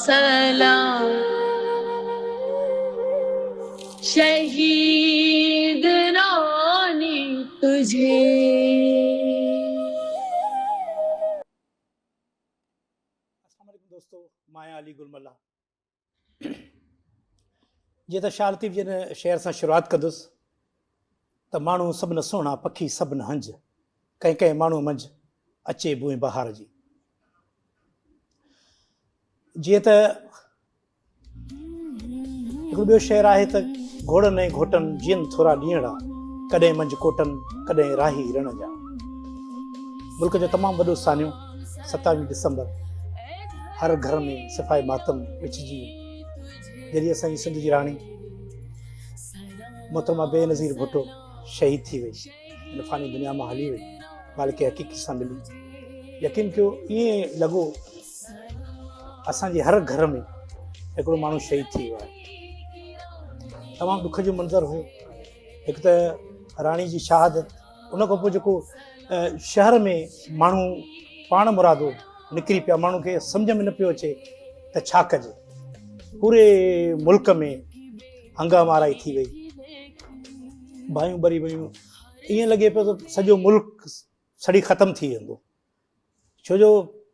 सलाम शहीद रानी तुझे। अस्सलामुअलैकुम दोस्तों, माया अली गुलमल्ला। जे त शाह लतीफ़ जिन शेर सां शुरूआत कंदुसि त माण्हू सभिनि सुहिणा पखी सभिनि हंज, कंहिं कंहिं माण्हू मंझि अचे बूं बहार जी। जीअं त हिकिड़ो ॿियो शेर आहे त घोड़नि ऐं घोटनि जीअं थोरा ॾींहड़ा, कॾहिं मंझि कोटनि कॾहिं राही रण जा। मुल्क जो तमामु वॾो सानियो 27 दिसंबर, हर घर में सिफ़ाई मातम विछिजी जॾहिं असांजी सिंध जी राणी मोहतरमा बेनज़ीर भुट्टो शहीद थी वई, हिन फ़ानी दुनिया मां हली वई, मालिक हक़ीक़त सां मिली। यकीन कयो ईअं लॻो असांजे हर घर में हिकिड़ो माण्हू शहीद थी वियो आहे। तमामु दुख जो मंज़र हुयो। हिकु त राणी जी शहादत, उन खां पोइ जेको शहर में माण्हू पाण मुरादो निकिरी पिया, माण्हू खे सम्झ में न पियो अचे त छा कजे। पूरे मुल्क में हंगामाराई थी वई, बायूं भरी वियूं, ईअं लॻे पियो त सॼो मुल्क सड़ी ख़तमु थी वेंदो। छो जो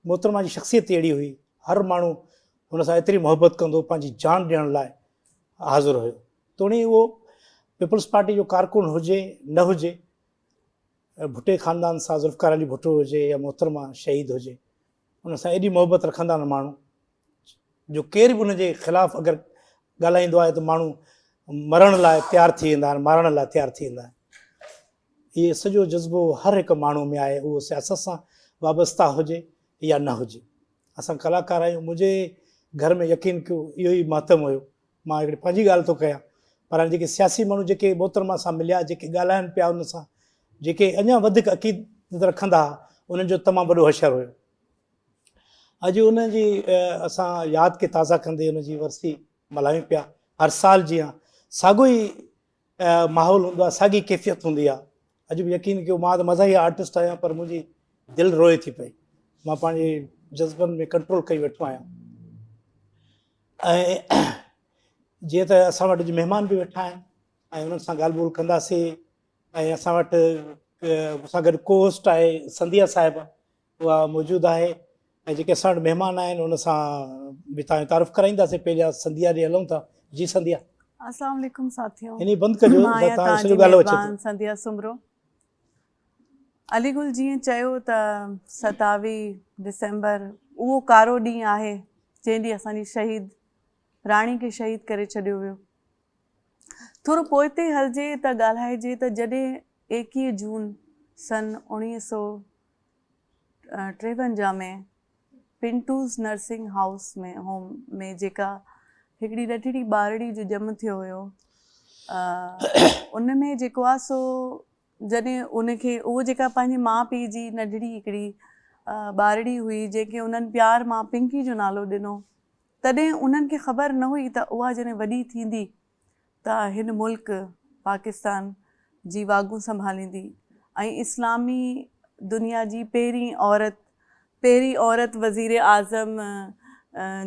मोहतरमा जी शख़्सियत अहिड़ी हुई, हर माण्हू हुन सां एतिरी मोहबत कंदो, पंहिंजी जान ॾियण लाइ हाज़िर हुयो। तोणी उहो पीपल्स पार्टी जो कारकुन हुजे न हुजे, भुट्टे ख़ानदान सां ज़ुल्फ़िकार अली भुट्टो हुजे या मोहतरमा शहीद हुजे, हुन सां एॾी मोहबत रखंदा आहिनि माण्हू जो केर बि हुनजे ख़िलाफ़ु अगरि ॻाल्हाईंदो आहे त माण्हू मरण लाइ तयारु थी वेंदा आहिनि, मारण लाइ तयारु थी वेंदा आहिनि। इहे सॼो जज़्बो हर हिकु माण्हू में आहे, उहो सियासत सां वाबस्ता हुजे या न हुजे। असां कलाकार आहियूं, मुंहिंजे घर में यकीन कयो इहो ई मातम हुयो। मां हिकिड़ी पंहिंजी ॻाल्हि थो कयां, पर जेके सियासी माण्हू जेके मोहतरमा सां मिलिया, जेके ॻाल्हाइनि पिया उन सां, जेके अञा वधीक अक़ीदत रखंदा हुआ, उन्हनि जो तमामु वॾो हशर हुयो। अॼु उनजी असां यादि खे ताज़ा कंदे उनजी वरसी मल्हायूं पिया। हर साल जीअं साॻियो ई माहौल हूंदो आहे, साॻी कैफ़ियत हूंदी आहे। अॼु बि यकीन कयो मां त मज़ाही आर्टिस्ट आहियां, पर मुंहिंजी दिलि रोए थी पई। मां पंहिंजे जज़्बनि में कंट्रोल कई वेठो आहियां। ऐं जीअं त असां वटि अॼु महिमान बि वेठा आहिनि ऐं उन्हनि सां ॻाल्हि ॿोल कंदासीं। ऐं असां वटि असां गॾु कोस्ट आहे संधिया साहिबु, उहा मौजूदु आहे। ऐं जेके असां वटि महिमान आहिनि उन सां बि तव्हांजो तारीफ़ कराईंदासीं। पहिरियां संधिया ॾे हलूं था। जी संधिया। अस्सलाम वालेकुम साथियों। इन बंदि कजो, तव्हां सॼो ॻाल्हि अचे थो। संधिया सुमरो। अलीगुल जीअं चयो त 27 दिसंबर उहो कारो ॾींहुं आहे जंहिं ॾींहुं असांजी शहीद राणी खे शहीद करे छॾियो वियो। थोरो पोइ ते हलिजे त ॻाल्हाइजे त जॾहिं 21 जून सन 1953 में पिंटूज़ नर्सिंग हाउस में होम में जेका हिकिड़ी नंढड़ी ॿारड़ी जो ॼम थियो हुयो, उन में जेको आहे सो जॾहिं उनखे उहो जेका पंहिंजे माउ पीउ जी नंढड़ी हिकिड़ी ॿारड़ी हुई जंहिंखे उन्हनि प्यार मां पिंकी जो नालो ॾिनो, तॾहिं उन्हनि खे ख़बर न हुई त उहा जॾहिं वॾी थींदी त हिन मुल्क पाकिस्तान जी वागूं संभालींदी ऐं इस्लामी दुनिया जी पहिरीं औरत वज़ीर आज़म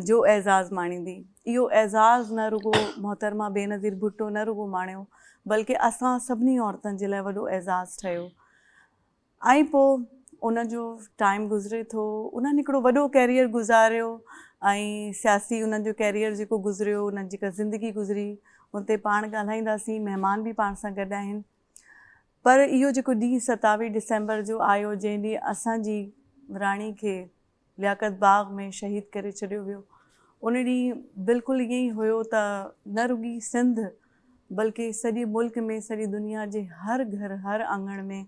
जो एज़ाज़ माणींदी। इहो एज़ाज़ न रुगो मोहतरमा बेनज़ीर भुट्टो न रुगो माणियो, बल्कि असां सभिनी औरतुनि जे लाइ वॾो एज़ाज़ ठहियो। ऐं पोइ उनजो टाइम गुज़रे थो, उन्हनि हिकिड़ो वॾो कैरियर गुज़ारियो ऐं सियासी उन्हनि जो कैरियर जेको गुज़रियो, उन्हनि जेका ज़िंदगी गुज़री, उन ते पाण ॻाल्हाईंदासीं। महिमान बि पाण सां गॾु आहिनि। पर इहो जेको ॾींहुं 27 दिसंबर जो आयो, जंहिं ॾींहुं असांजी राणी खे लियाकत बाग़ में शहीद करे छॾियो वियो, उन ॾींहुं बिल्कुलु ईअं ई हुयो त न रुॻी सिंध बल्कि सॼे मुल्क में, सॼी दुनिया जे हर घर हर आंगण में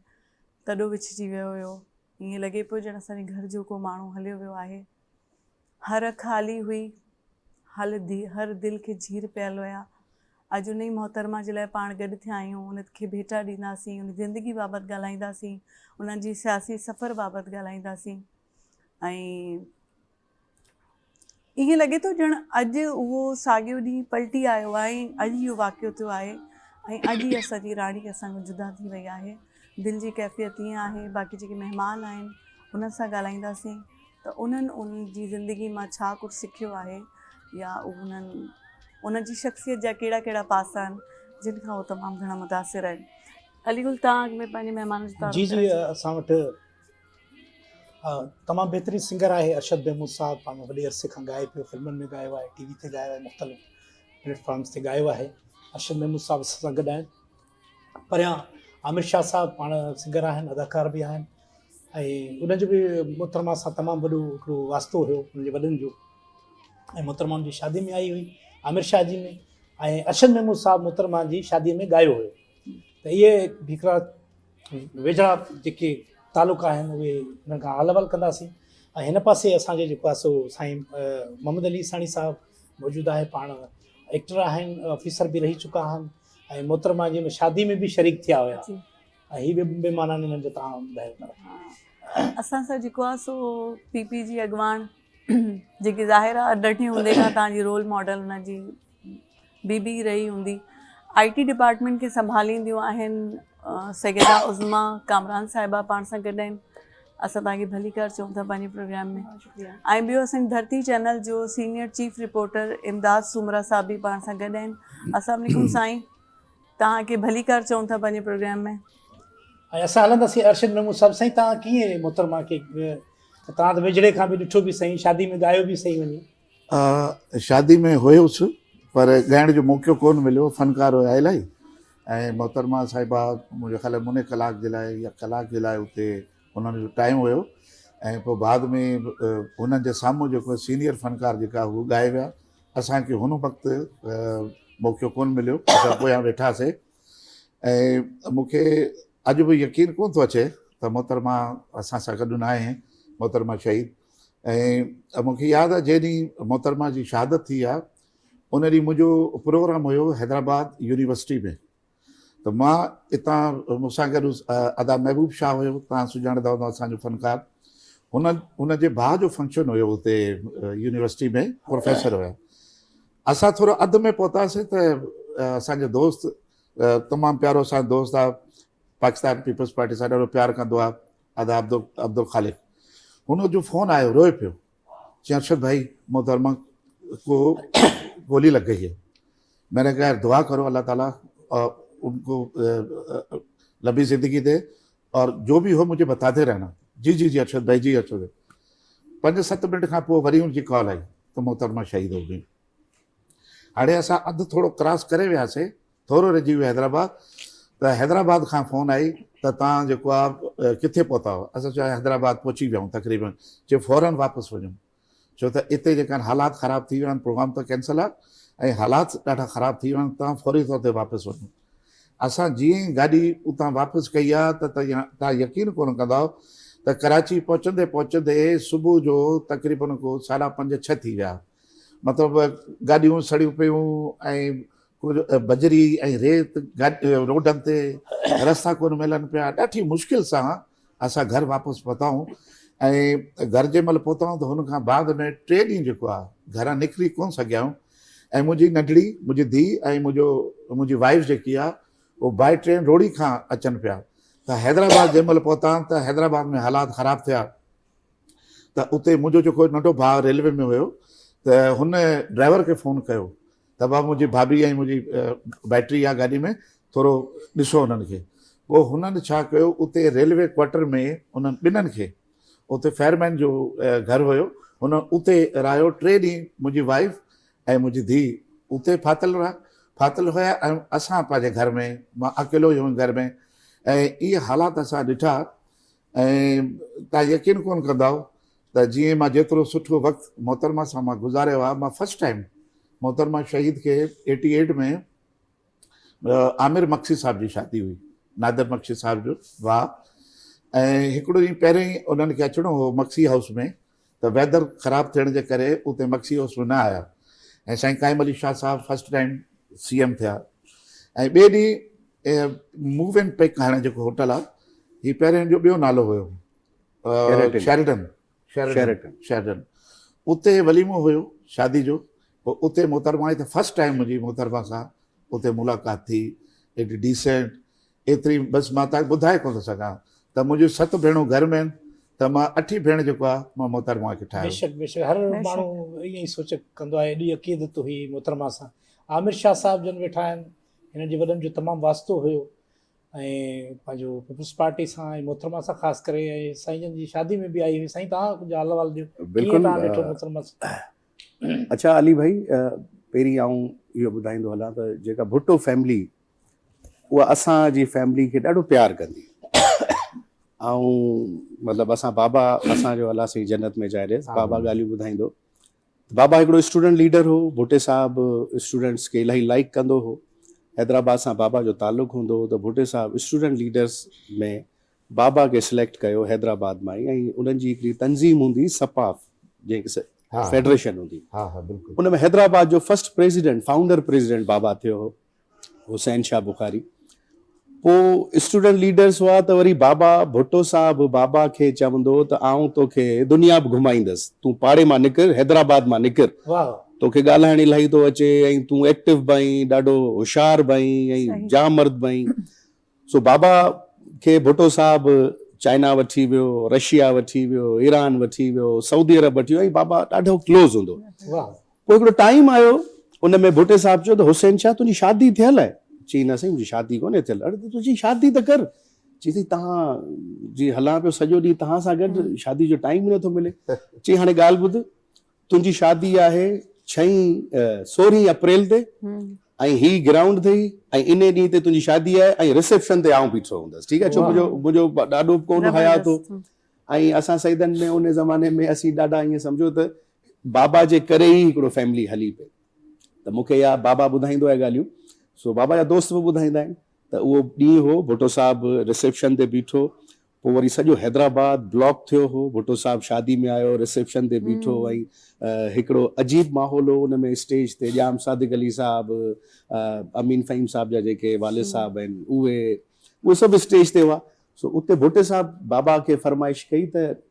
तॾो विछिजी वियो हुयो। ईअं लॻे पियो ॼण असांजे घर जो को माण्हू हलियो वियो आहे। हर ख़ाली हुई, हर दिलि खे झीर पियल हुया। अॼु उन ई मोहतरमा जे लाइ पाण गॾु थिया आहियूं। उनखे भेटा ॾींदासीं, उन ज़िंदगी बाबति ॻाल्हाईंदासीं, उन्हनि जी सियासी सफ़र बाबति ॻाल्हाईंदासीं। ऐं ईअं लॻे थो ॼण अॼु उहो साॻियो ॾींहुं पलटी आयो आहे, अॼु इहो वाक़ियो थियो आहे ऐं अॼु ई असांजी राणी असांखां जुदा थी वई आहे। दिलि जी कैफ़ियत ईअं आहे। बाक़ी जेके महिमान आहिनि उन्हनि सां ॻाल्हाईंदासीं त उन्हनि जी ज़िंदगी मां छा कुझु सिखियो आहे या उन्हनि जी शख़्सियत जा कहिड़ा कहिड़ा पासा आहिनि जिन खां उहो तमामु घणा मुतासिर आहिनि। अलीगुल, तव्हां अॻ में पंहिंजे महिमान जो तारुफ़ जी जी, कराए छॾियो। असां वटि तमामु बहितरीनु सिंगर आहे अरशद महमूद साहब। पाण वॾे अरसे खां ॻाए पियो, फिल्मुनि में ॻायो आहे, टीवी ते ॻायो आहे, मुख़्तलिफ़ प्लेटफॉर्म्स ते ॻायो आहे। अरशद महमूद साहब असां सां गॾु आहिनि। परियां आमिर शाह साहब पाण सिंगर आहिनि, अदाकार बि आहिनि, ऐं उनजो बि मोहतरमा सां तमामु वॾो हिकिड़ो वास्तो हुयो उनजे वॾनि जो, ऐं मोहतरमा जी शादी में आई हुई, आमिर शाह जी में, ऐं अरशद महमूद साहब मोहतरमा जी शादीअ में ॻायो हुयो। त इहे हिकिड़ा वेझड़ा जेके तालुका आहिनि उहे हिन खां हल वल कंदासीं। ऐं हिन पासे असांजे जेको आहे सो साईं मोहम्मद अली साणी साहब मौजूदु आहे, पाण एक्टर आहिनि, ऑफिसर बि रही चुका आहिनि, ऐं मोहतरमा जी शादी में बि शरीक थिया हुया। ऐं हीअ बि महिमान हिननि जो तव्हां ॿुधायो। असां सां जेको आहे सो पीपी जी अॻवान जेकी ज़ाहिर आहे अॾ हूंदे खां तव्हांजी रोल मॉडल हुनजी बीबी रही हूंदी। IT डिपार्टमेंट खे संभालींदियूं आहिनि सैयदा उज़मा कामरान साहिबा पाण सां गॾु आहिनि। असां तव्हांखे भली कर चऊं था पंहिंजे प्रोग्राम में। ऐं ॿियो असांजी धरती चैनल जो सीनियर चीफ रिपोर्टर इमदाद सुमरा साहब बि पाण सां गॾु आहिनि। अस्सलाम वालेकुम साईं, तव्हांखे भली कर चऊं था पंहिंजे प्रोग्राम में। ऐं असां हलंदासीं अरशद महमूद साहब। साईं तव्हां कीअं मोहतरमा खे, तव्हां त वेझड़े खां बि ॾिठो बि सही, शादी में ॻायो बि सही वञे। शादी में हुयुसि पर ॻाइण जो मौक़ो कोन मिलियो, फ़नकार हुया इलाही। ऐं मोहतरमा साहिबा मुंहिंजे ख़्याल मुने कलाक जे लाइ या कलाक जे लाइ उते उन्हनि जो टाइम हुयो, ऐं पोइ बाद में हुननि जे साम्हूं जेको सीनियर फ़नकार जेका हू ॻाए विया। असांखे हुन वक़्तु मौक़ो कोन मिलियो, असां पोयां वेठासीं। ऐं मूंखे अॼु बि यकीन कोन थो अचे त मोहतरमा असां सां गॾु न आहे, मोहतरमा शहीद। ऐं मूंखे यादि आहे जंहिं ॾींहुं मोहतरमा जी शहादत थी आहे उन ॾींहुं मुंहिंजो प्रोग्राम हुयो हैदराबाद यूनिवर्सिटी में। त मां हितां मूंसां गॾु अदा महबूब शाह हुयो, तव्हां सुञाणंदा हूंदा असांजो फ़नकार। हुनजे भाउ जो फंक्शन हुयो हुते यूनिवर्सिटी में, प्रोफेसर हुया। असां थोरो अधु में पहुतासीं त असांजो दोस्त, तमामु प्यारो असांजो दोस्त आहे, पाकिस्तान पीपल्स पार्टी सां ॾाढो प्यारु कंदो आहे, अदा अब्दुल ख़ालिक। हुनजो फ़ोन आयो, रोए पियो, चई अरशद भाई मोहतरमा को गोली लग गई है। मैंने कहा दुआ करो अल्लाह ताला और उनको लंबी ज़िंदगी दे, और जो भी हो मुझे बताते रहना। जी जी जी अरशद भाई, जी अरशद। 5-7 मिनट खां पोइ वरी उनजी कॉल आई त मोहतरमा शहीद हो गई। हाणे असां अधु थोरो क्रॉस करे वियासीं, थोरो रहिजी वियो हैदराबाद। त हैदराबाद खां फ़ोन आई त तव्हां जेको आहे किथे पहुता हो। असां चयो हैदराबाद पहुची विया आहियूं तक़रीबन। चयो फ़ौरन वापसि वञूं, छो त हिते जेका हालात ख़राब थी विया आहिनि, प्रोग्राम त कैंसिल आहे ऐं हालात ॾाढा ख़राब थी विया आहिनि, तव्हां फौरी तौर ते वापसि वञो। असां जीअं ई गाॾी उतां वापसि कई आहे त तव्हां यकीन कोन कंदव त कराची पहुचंदे पहुचंदे सुबुह जो तक़रीबन को 5:30-6 थी विया। मतिलबु गाॾियूं सड़ियूं पियूं ऐं कुझु बजरी ऐं रेत रोडनि ते, रस्ता कोन मिलनि पिया। ॾाढी मुश्किल सां असां घर वापसि पहुताऊं। ऐं घर जे महिल पहुताऊं त हुन खां बाद में 3 ॾींहं जेको आहे घरां निकिरी कोन सघियाऊं। ऐं मुंहिंजी नंढड़ी, मुंहिंजी धीउ ऐं मुंहिंजी वाइफ जेकी आहे उहो बाए ट्रेन रोड़ी खां अचनि पिया। त हैदराबाद जंहिं महिल पहुता त हैदराबाद में हालात ख़राब थिया। त उते मुंहिंजो जेको नंढो भाउ रेलवे में हुयो, त हुन ड्राइवर खे फ़ोन कयो त भाउ मुंहिंजी भाभी ऐं मुंहिंजी बैटरी आहे गाॾी में, थोरो ॾिसो हुननि खे। पोइ हुननि छा कयो, उते रेलवे क्वार्टर में उन्हनि ॿिन्हिनि खे, उते फेयरमैन जो घर हुयो, हुन उते रहियो 3 ॾींहं। मुंहिंजी वाइफ ऐं मुंहिंजी धीउ उते फाथल हुया ऐं असां पंहिंजे घर में, मां अकेलो ई हुयुमि घर में। ऐं इहे हालात असां ॾिठा। ऐं तव्हां यकीन कोन कंदव त जीअं मां जेतिरो सुठो वक़्तु मोहतरमा सां मां गुज़ारियो आहे, मां फस्ट टाइम मोहतरमा शहीद खे 88 में आमिर मक्सी साहब जी शादी हुई, नादिर मक्सी साहब जो वाह। ऐं हिकिड़ो ॾींहुं पहिरियों ई उन्हनि खे अचिणो हो मक्सी हाउस में, त वेदर ख़राबु थियण जे करे उते मक्सी हाउस में न आया। ऐं साईं काइम अली शाह साहब फस्ट टाइम CM थिया। ऐं ॿिए ॾींहुं मूव एंड पिक हाणे जेको होटल आहे, हीउ पहिरियों जो ॿियो नालो हुयो शेरटन। उते वलीमो हुयो शादी जो। पोइ उते मोहतरमा आई त फस्ट टाइम मुंहिंजी मोहतरमा सां उते मुलाक़ात थी, एॾी डिसेंट, एतिरी बसि मां तव्हांखे ॿुधाए कोन थो सघां त मुंहिंजियूं 7 भेणूं घर में आहिनि त मां 8 भेण जेको आहे मां मोहतरमा खे ठाहियो। बेशक बेशक हर बेशक। माण्हू ईअं ई सोच कंदो आहे, एॾी अक़ीदत हुई मोहतरमा सां। आमिर शाह साहिब जन वेठा आहिनि, हिननि जे वॾनि जो तमामु वास्तो हुयो ऐं पंहिंजो पीपल्स पार्टी सां ऐं मोहतरमा सां ख़ासि करे, ऐं साईं जन जी शादी में बि आई हुई। साईं तव्हां कुझु हाल अहिवाल ॾियो, कीअं बिल्कुलु, तव्हां ॾिठो मोहतरमा सां? अच्छा अली भाई, पहिरीं आऊं इहो ॿुधाईंदो हलां त जेका भुट्टो फैमिली उहा असांजी फैमिली खे ॾाढो प्यारु कंदी। ऐं मतिलबु असां बाबा असांजो अलाह साईं जन्नत में जाए ॾियसि, बाबा ॻाल्हियूं ॿुधाईंदो। बाबा हिकिड़ो स्टूडेंट लीडर हो, भुट्टे साहिबु स्टूडेंट्स खे इलाही लाइक कंदो हो। हैदराबाद सां बाबा जो तालुक़ु हूंदो हो त भुट्टे साहिबु स्टूडेंट लीडर्स में बाबा खे सिलेक्ट कयो हैदराबाद मां ई। ऐं उन्हनि जी हिकिड़ी तंज़ीम हूंदी सपाफ, जंहिंखे फेडरेशन हूंदी, हा हा बिल्कुलु। उन में हैदराबाद जो फर्स्ट प्रेसिडेंट, फाउंडर प्रेसिडेंट बाबा थियो हो, हुसैन शाह बुखारी। पोइ स्टूडेंट लीडर्स हुआ त वरी बाबा भुट्टो साहिबु बाबा खे चवंदो त आऊं तोखे दुनिया बि घुमाईंदसि, तूं पाड़े मां निकिर, हैदराबाद मां निकिर, वाह तोखे ॻाल्हाइण इलाही थो अचे ऐं तूं एक्टिव बई, ॾाढो होशियारु बई ऐं जाम मर्द बई। सो बाबा खे भुट्टो साहिबु चाइना वठी वियो, रशिया वठी वियो, ईरान वठी वियो, सऊदी अरब वठी वियो, ऐं बाबा ॾाढो क्लोज़ हूंदो। वाह। पोइ हिकिड़ो टाइम आयो, उन में भुट्टे साहिबु चयो त हुसैन शाह तुंहिंजी शादी थियल आहे? चई न साईं मुंहिंजी शादी कोन्हे थियल। अरे त तुंहिंजी शादी त कर। चई थी तव्हां जी हलां पियो सॼो ॾींहुं तव्हां सां गॾु, शादी जो टाइम ई नथो मिले। चई हाणे ॻाल्हि ॿुध, तुंहिंजी शादी आहे 16 अप्रैल ते, ऐं ही ग्राउंड अथई, ऐं इन ॾींहं ते तुंहिंजी शादी आहे, ऐं रिसेप्शन ते आऊं बीठो हूंदसि, ठीकु आहे? छो मुंहिंजो ॾाढो कोन हयात हो, ऐं असां सईदनि में उन ज़माने में असीं ॾाढा ईअं सम्झो त बाबा जे करे ई हिकिड़ो फैमिली हली पई। त मूंखे या बाबा ॿुधाईंदो आहे ॻाल्हियूं, सो बाबा जा दोस्त बि ॿुधाईंदा आहिनि त उहो ॾींहुं हो, भुट्टो साहिबु रिसेप्शन ते बीठो, पोइ वरी सॼो हैदराबाद ब्लॉक थियो हो, भुट्टो साहिबु शादी में आयो, रिसेप्शन ते बीठो, ऐं हिकिड़ो अजीब माहौल हो उन में। स्टेज ते जाम सादिक अली साहिबु, अमीन फ़हीम साहिब जा जेके वालिद साहिब आहिनि, उहे सभु स्टेज ते हुआ। सो उते भुट्टे साहिबु बाबा खे फरमाइश कई त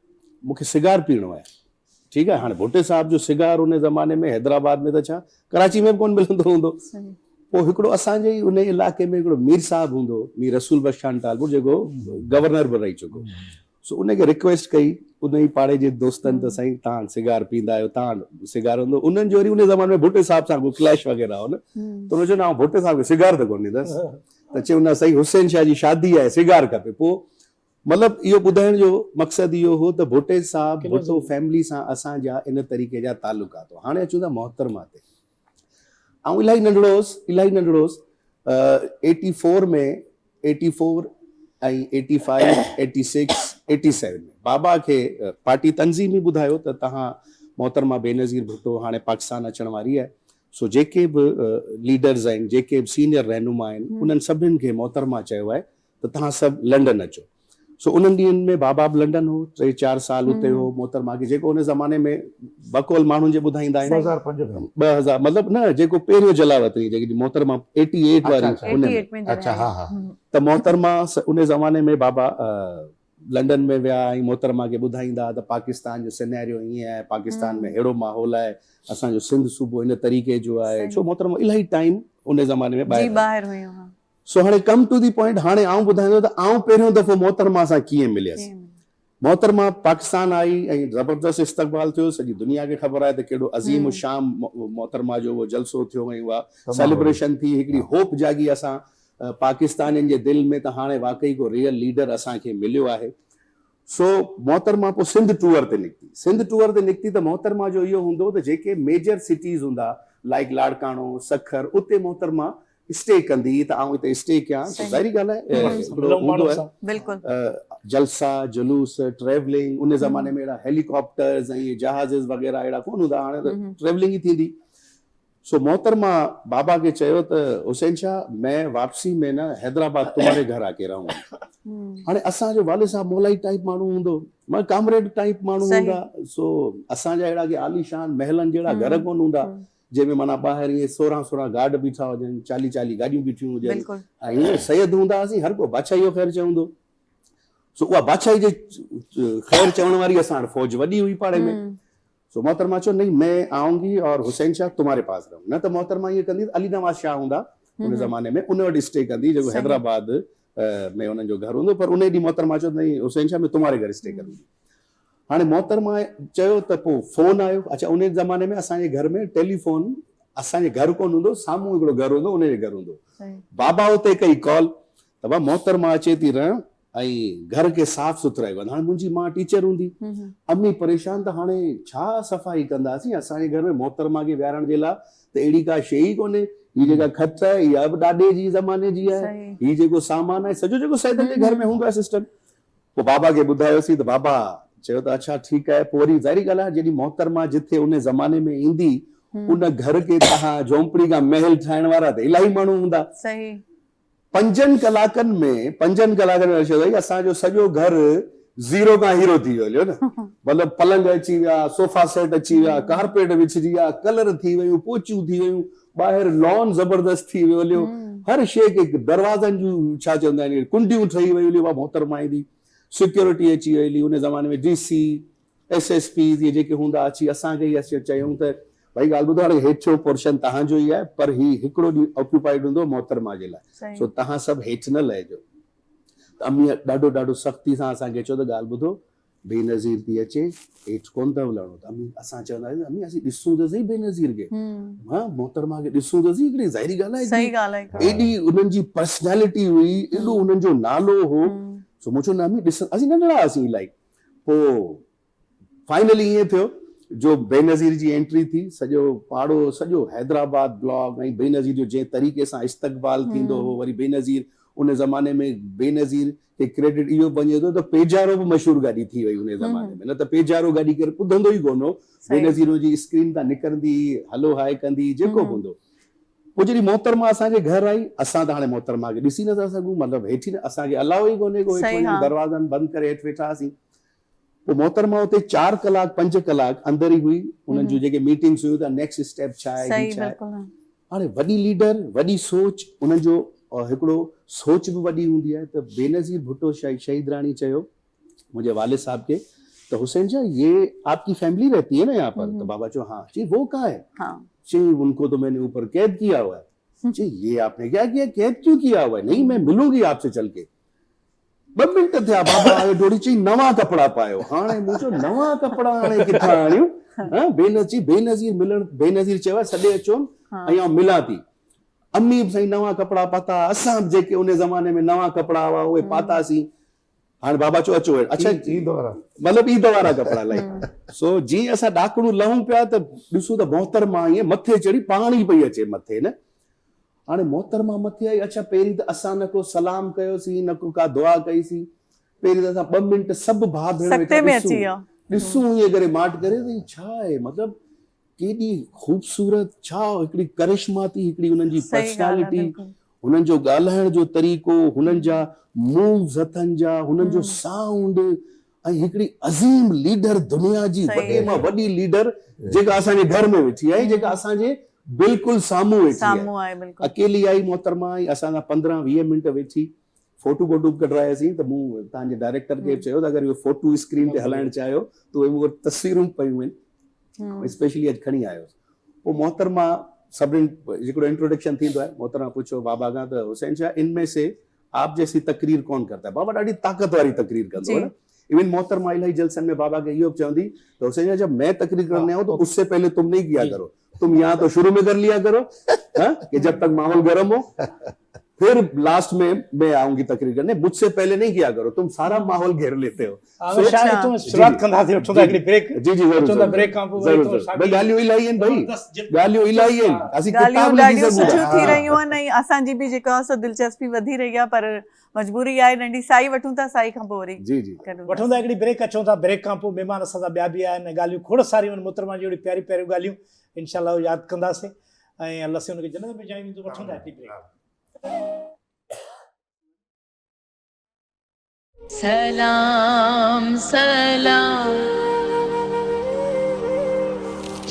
मूंखे सिगार पीअणो आहे, ठीकु आहे? हाणे भुट्टे साहिब जो सिगार उन ज़माने में हैदराबाद में त छा, कराची में बि कोन मिलंदो हूंदो। पोइ हिकिड़ो असांजे ई उन इलाइक़े में हिकिड़ो मीर साहिबु हूंदो, मीर रसूल बख्शान टालपुर, जेको गवर्नर बि रही चुको। सो उनखे रिक्वेस्ट कई उन ई पाड़े जे दोस्तनि त साईं तव्हां सिगार पींदा आहियो, तव्हां सिगार हूंदो। उन्हनि जो वरी उन ज़माने में भुट्टे साहिब सां कोई क्लैश वग़ैरह हो न, त उन चयो न भुट्टे साहिब खे सिगार त कोन ॾींदसि। त चयो न साईं हुसैन शाह जी शादी आहे, सिगार खपे। पोइ मतिलबु इहो ॿुधाइण जो मक़सदु इहो हो त भुट्टे साहिबु भुट्टो फैमिली सां असांजा इन तरीक़े जा तालुकात हो। हाणे अचूं था मोहतरमा ते। ऐं इलाही नंढड़ो हुउसि 84 में, 84 ऐं 85, 86, 87 में बाबा खे पार्टी तंज़ीम ई ॿुधायो त तव्हां मोहतरमा बेनज़ीर भुट्टो हाणे पाकिस्तान अचण वारी आहे। सो जेके बि लीडर्स आहिनि, जेके बि सीनियर रहनुमा आहिनि, उन्हनि सभिनीनि खे मोहतरमा चयो आहे त तव्हां सभु लंडन अचो। सो उन्हनि ॾींहंनि में बाबा बि लंडन हो, 3-4 साल हुते हो। मोहतरमा खे जेको उन ज़माने में बकौल माण्हुनि जे ॿुधाईंदा आहिनि 2000 मतिलबु न, जेको पहिरियों जलावत हुई, जेकी मोहतरमा 88 वारी, उन अच्छा हा हा। त मोहतरमा उन ज़माने में बाबा लंडन में विया ऐं मोहतरमा खे ॿुधाईंदा त पाकिस्तान जो सिनेरियो ईअं आहे, पाकिस्तान में अहिड़ो माहौल आहे, असांजो सिंध सूबो इन तरीक़े जो आहे। छो मोहतरमा इलाही टाइम उन ज़माने में ॿाहिरि हुयूं। सो हाणे कम टू दी पॉइंट, हाणे आऊं ॿुधाईंदो त आऊं पहिरियों दफ़ो मोहतरमा सां कीअं मिलियसि। मोहतरमा पाकिस्तान आई ऐं ज़बरदस्त इस्तक़बाल थियो, सॼी दुनिया खे ख़बर आहे त कहिड़ो अज़ीम शाम मोहतरमा जो उहो जलसो थियो ऐं उहा सेलिब्रेशन थी, हिकिड़ी होप जागी असां पाकिस्तानियुनि जे दिलि में त हाणे वाकई को रियल लीडर असांखे मिलियो आहे। सो मोहतरमा पोइ सिंध टूर ते निकिती त मोहतरमा जो इहो हूंदो त जेके मेजर सिटीज़ हूंदा लाइक लाड़काणो, सखर, उते मोहतरमा स्टे कंदी त आऊं हिते स्टे कयां। ज़ाहिरी ॻाल्हि आहे, जलसा जुलूस ट्रेवलिंग, उन ज़माने में अहिड़ा हेलीकॉप्टर्स ऐं जहाज़ वग़ैरह अहिड़ा कोन हूंदा, हाणे त ट्रेवलिंग ई थींदी। सो मोहतरमा बाबा के चयो त हुसैन शाह मैं वापसी में न हैदराबाद तुम्हारे घर आके रहूंगा। हाणे असांजो वालिद साहब मोलाई टाइप माण्हू हूंदो, मां कामरेड टाइप माण्हू हूंदा। सो असांजा अहिड़ा के आलीशान महलनि जहिड़ा घर कोन हूंदा, जंहिंमें माना ॿाहिरि ईअं 16 गार्ड बीठा हुजनि, 40 गाॾियूं बीठियूं हुजनि, ऐं ईअं सैयद हूंदासीं, हर को बादशाही जो ख़ैर चवंदो। सो उहा बादशाही जे ख़ैर चवण वारी असां वटि फौज वॾी हुई पाड़े में। सो मोहतरमा चयो नहीं मैं आऊंगी और हुसैन शाह तुम्हारे पास रहूं। न त मोहतरमा ईअं कंदी, अली नवाज़ शाह हूंदा उन ज़माने में, उन वटि स्टे कंदी, जेको हैदराबाद में उन्हनि जो घर हूंदो। पर उन ॾींहुं मोहतरमा चयो नहीं हुसैन शाह में तुम्हारे घर स्टे करूंगी। हाणे मोहतरमा चयो त पोइ फोन आयो. अच्छा, उन ज़माने में असांजे घर में टेलीफोन असांजे घर कोन हूंदो, साम्हूं हिकिड़ो घर हूंदो, उनजे घर हूंदो. बाबा उते कई कॉल त भाउ मोहतरमा अचे थी रहण ऐं घर खे साफ़ सुथराई कंदा. हाणे मुंहिंजी माउ टीचर हूंदी, अम्मी परेशान, त हाणे छा सफ़ाई कंदासीं असांजे घर में मोहतरमा खे विहारण जे लाइ त अहिड़ी का शइ ई कोन्हे. ही जेका खट आहे इहा बि ॾाॾे जी ज़माने जी आहे, ही जेको सामान आहे सॼो जेको सैदल जे घर में हूंदो आहे सिस्टम. पोइ बाबा खे ॿुधायोसीं त बाबा चयो त अच्छा ठीकु आहे. पोइ वरी ज़ाहिरी ॻाल्हि आहे, जॾहिं मोहतरमा जिथे उन ज़माने में ईंदी उन घर खे तव्हां झोंपड़ी खां महल ठाहिण वारा त इलाही माण्हू हूंदा. 5 कलाकनि में असांजो सॼो घर ज़ीरो खां हीरो थी वियो न. मतिलबु पलंग अची विया, सोफा सेट अची विया, कारपेट विछिजी विया, कलर थी वियूं, पोचियूं थी वियूं, ॿाहिरि लॉन ज़बरदस्त थी वियो हलियो, हर शइ खे दरवाज़नि जूं छा चवंदा आहिनि कुंडियूं ठही वियूं हलियो. मोहतरमा ईंदी, सिक्योरिटी अची वई हली. उन ज़माने में DC SSP इहे जेके हूंदा अची असांखे ई अची चयूं त भई ॻाल्हि ॿुधो, हाणे हेठियो पोर्शन तव्हांजो ई आहे, पर ही हिकिड़ो ॾींहुं ऑक्यूपाइड हूंदो मोहतरमा जे लाइ, सो तव्हां सभु हेठि न लहिजो. त अम्मीअ ॾाढो सख़्ती सां असांखे चयो त ॻाल्हि ॿुधो, बेनज़ीर थी अचे, हेठि कोन अथव लहणो. त अम्मी असां चवंदा आहियूं अम्मी असीं ॾिसूं त सही बेनज़ीर खे, हा मोहतरमा खे ॾिसूं त सही. हिकिड़ी ज़ाहिरी ॻाल्हि आहे, एॾी उन्हनि जी पर्सनैलिटी हुई, एॾो उन्हनि जो नालो हो. सो मूं चयो न अम्मी ॾिस, असीं नंढड़ा हुआसीं इलाही. पोइ फाइनली ईअं थियो जो बेनज़ीर जी एंट्री थी, सॼो पाड़ो सॼो हैदराबाद ब्लॉक ऐं बेनज़ीर जो जंहिं तरीक़े सां इस्तक़बाल थींदो हो. वरी बेनज़ीर उन ज़माने में बेनज़ीर खे क्रेडिट इहो वञे थो त पेजारो बि मशहूरु गाॾी थी वई उन ज़माने में, न त पेजारो गाॾी केरु ॿुधंदो ई कोन हो. बेनज़ीर जी स्क्रीन तां निकिरंदी, हलो हाय कंदी, जेको हूंदो. पोइ जॾहिं मोहतरमा असांजे घर आई, असां त हाणे मोहतरमा खे ॾिसी नथा सघूं, मतिलबु हेठि असांखे अलाउ ई कोन्हे को दरवाज़नि बंदि करे हेठि वेठा हुआसीं. पोइ मोहतरमा उते 4 कलाक 5 कलाक अंदर ई हुई. उन्हनि जूं जेके मीटिंग्स हुयूं त नेक्स्ट स्टेप छा आहे, हाणे वॾी लीडर, वॾी सोच, उन्हनि जो हिकिड़ो सोच बि वॾी हूंदी आहे. त बेनज़ीर भुट्टो शहीद राणी चयो मुंहिंजे वालिद साहब खे त हुसैन शाह ये आपकी फैमिली रहती है ना यहाँ पर. तो बाबा चो हाँ. जी वो कहाँ है? जी उनको तो मैंने ऊपर कैद किया हुआ है. जी ये आपने क्या किया, कैद क्यों किया हुआ है? नहीं मैं मिलूंगी आपसे चल के. 2 मिंट थिया, बाबा आयो डोड़ी चई नवां कपिड़ा पायो. हाणे मुंहिंजो नवां कपिड़ा हाणे किथां आणियूं? बेनज़ीर मिलण, बेनज़ीर चयो सॾे अचो ऐं आउं मिलां थी. अम्मी बि साईं नवां कपिड़ा पाता, असां बि जेके उन ज़माने में नवां कपिड़ा हुआ उहे पातासीं. हाणे बाबा चयो अचो. अच्छा मतिलबु ईद वारा कपिड़ा लाइक. सो जीअं असां ॾाकणूं लहूं पिया त ॾिसूं त मोहतरमा ईअं मथे चढ़ी पाण ई पई अचे मथे न. हाणे मोहतरमा मथे आई. अच्छा पहिरीं त असां न को सलाम कयोसीं, न को का दुआ कईसीं. पहिरीं त असां 2 मिंट सभु भाउ भेण ॾिसूं ईअं करे माट करे छा आहे, मतिलबु केॾी ख़ूबसूरत, छा हिकिड़ी करिश्मा थी, हिकिड़ी हुननि जी पर्सनैलिटी, हुननि जो ॻाल्हाइण जो तरीक़ो, हुननि जा मूव्स हथनि जा, हुननि जो साउंड, ऐं हिकिड़ी अज़ीम लीडर, दुनिया जी वॾे मां वॾी लीडर जेका असांजे घर में वेठी आहे, जेका असांजे बिल्कुलु साम्हूं वेठी आहे. अकेली आई मोहतरमा आई. असां 15-20 मिंट वेठी फोटू वोटू कढायासीं. त मूं तव्हांजे डायरेक्टर खे चयो त अगरि इहो फोटू स्क्रीन ते हलाइण चाहियो त उहे मूं वटि तस्वीरूं पयूं आहिनि, स्पेशली अॼु खणी आयो. पोइ मोहतरमा सभिनी हिकिड़ो इंट्रोडक्शन थींदो आहे. मोहतरमा पुछो बाबा खां त हुसैन शाह इनमें से आप जैसी तकरीर कौन करता है? बाबा ॾाढी ताक़त वारी तकरीर कंदो है. इवन मोहतरमा इलाही जलसन में बाबा के ये चवंदी तो हुसैन शाह जब मैं तकरीर करने आऊं तो उससे पहले तुम नहीं किया करो, तुम यहाँ तो शुरू में कर लिया करो कि जब तक माहौल गर्म हो, फिर लास्ट में मैं आऊंगी तकरीर करने, मुझसे पहले नहीं किया करो, तुम सारा माहौल घेर लेते हो. शुरुआत कंदा थी उठो हिकिड़ी ब्रेक. जी जी जरूर ब्रेक खां पोइ भाई ॻाल्हियूं इलाही आहिनि भाई, ॻाल्हियूं इलाही आहिनि. असीं ॻाल्हियूं ॾाढियूं सुठियूं थी रहियूं आहिनि ऐं असांजी बि जेका आहे सो दिलचस्पी वधी रही आहे, पर मजबूरी आहे नंढी साई वठूं था, साई खां पोइ वरी जी जी वठूं था हिकिड़ी ब्रेक, अचूं था ब्रेक खां पोइ महिमान असां सां ॿिया बि आहिनि, ॻाल्हियूं खोड़ सारियूं आहिनि मोहतरमा जी प्यारी प्यारियूं ॻाल्हियूं इंशाल्लाह यादि कंदासीं ऐं अलाह से हुनखे जन्नत में जायूं. वठूं था हिकिड़ी ब्रेक. सलाम सलाम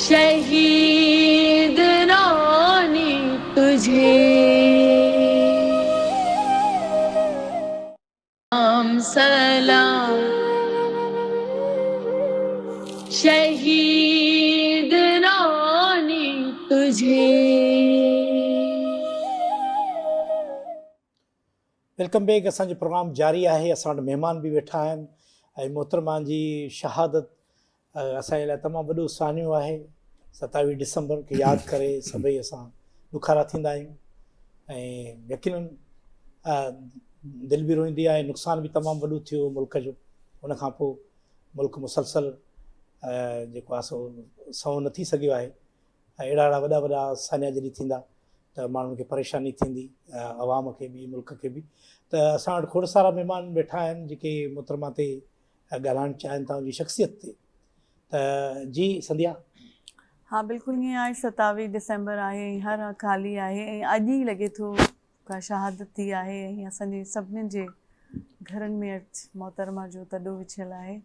शहीद रानी तुझे, सलाम सलाम शहीद रानी तुझे. Welcome back. असांजो प्रोग्राम जारी आहे. असां वटि महिमान बि वेठा आहिनि. ऐं मोहतरमा जी शहादत असांजे लाइ तमामु वॾो सानियो आहे। 27 डिसंबर खे यादि करे सभई असां ॾुखारा थींदा आहियूं ऐं यकीनन दिलि बि रोईंदी आहे, नुक़सान बि तमामु वॾो थियो मुल्क जो। उन खां पोइ मुल्क मुसलसल जेको आहे सो न थी सघियो आहे। ऐं अहिड़ा वॾा वॾा सानिया जॾहिं थींदा त माण्हुनि खे परेशानी थींदी, अवाम खे बि मुल्क खे बि। त असां वटि खोड़ सारा महिमान वेठा आहिनि जेके मोहतरमा ते ॻाल्हाइणु चाहिनि था उनजी शख़्सियत ते। त जी संध्या। हाँ बिल्कुलु ईअं आहे, 27 डिसंबर आहे ऐं हर हक़ ख़ाली आहे ऐं अॼु ई लॻे थो का शहादत थी आहे ऐं असांजे सभिनीनि जे घरनि में अॼु मोहतरमा जो तॾो विछियल आहे।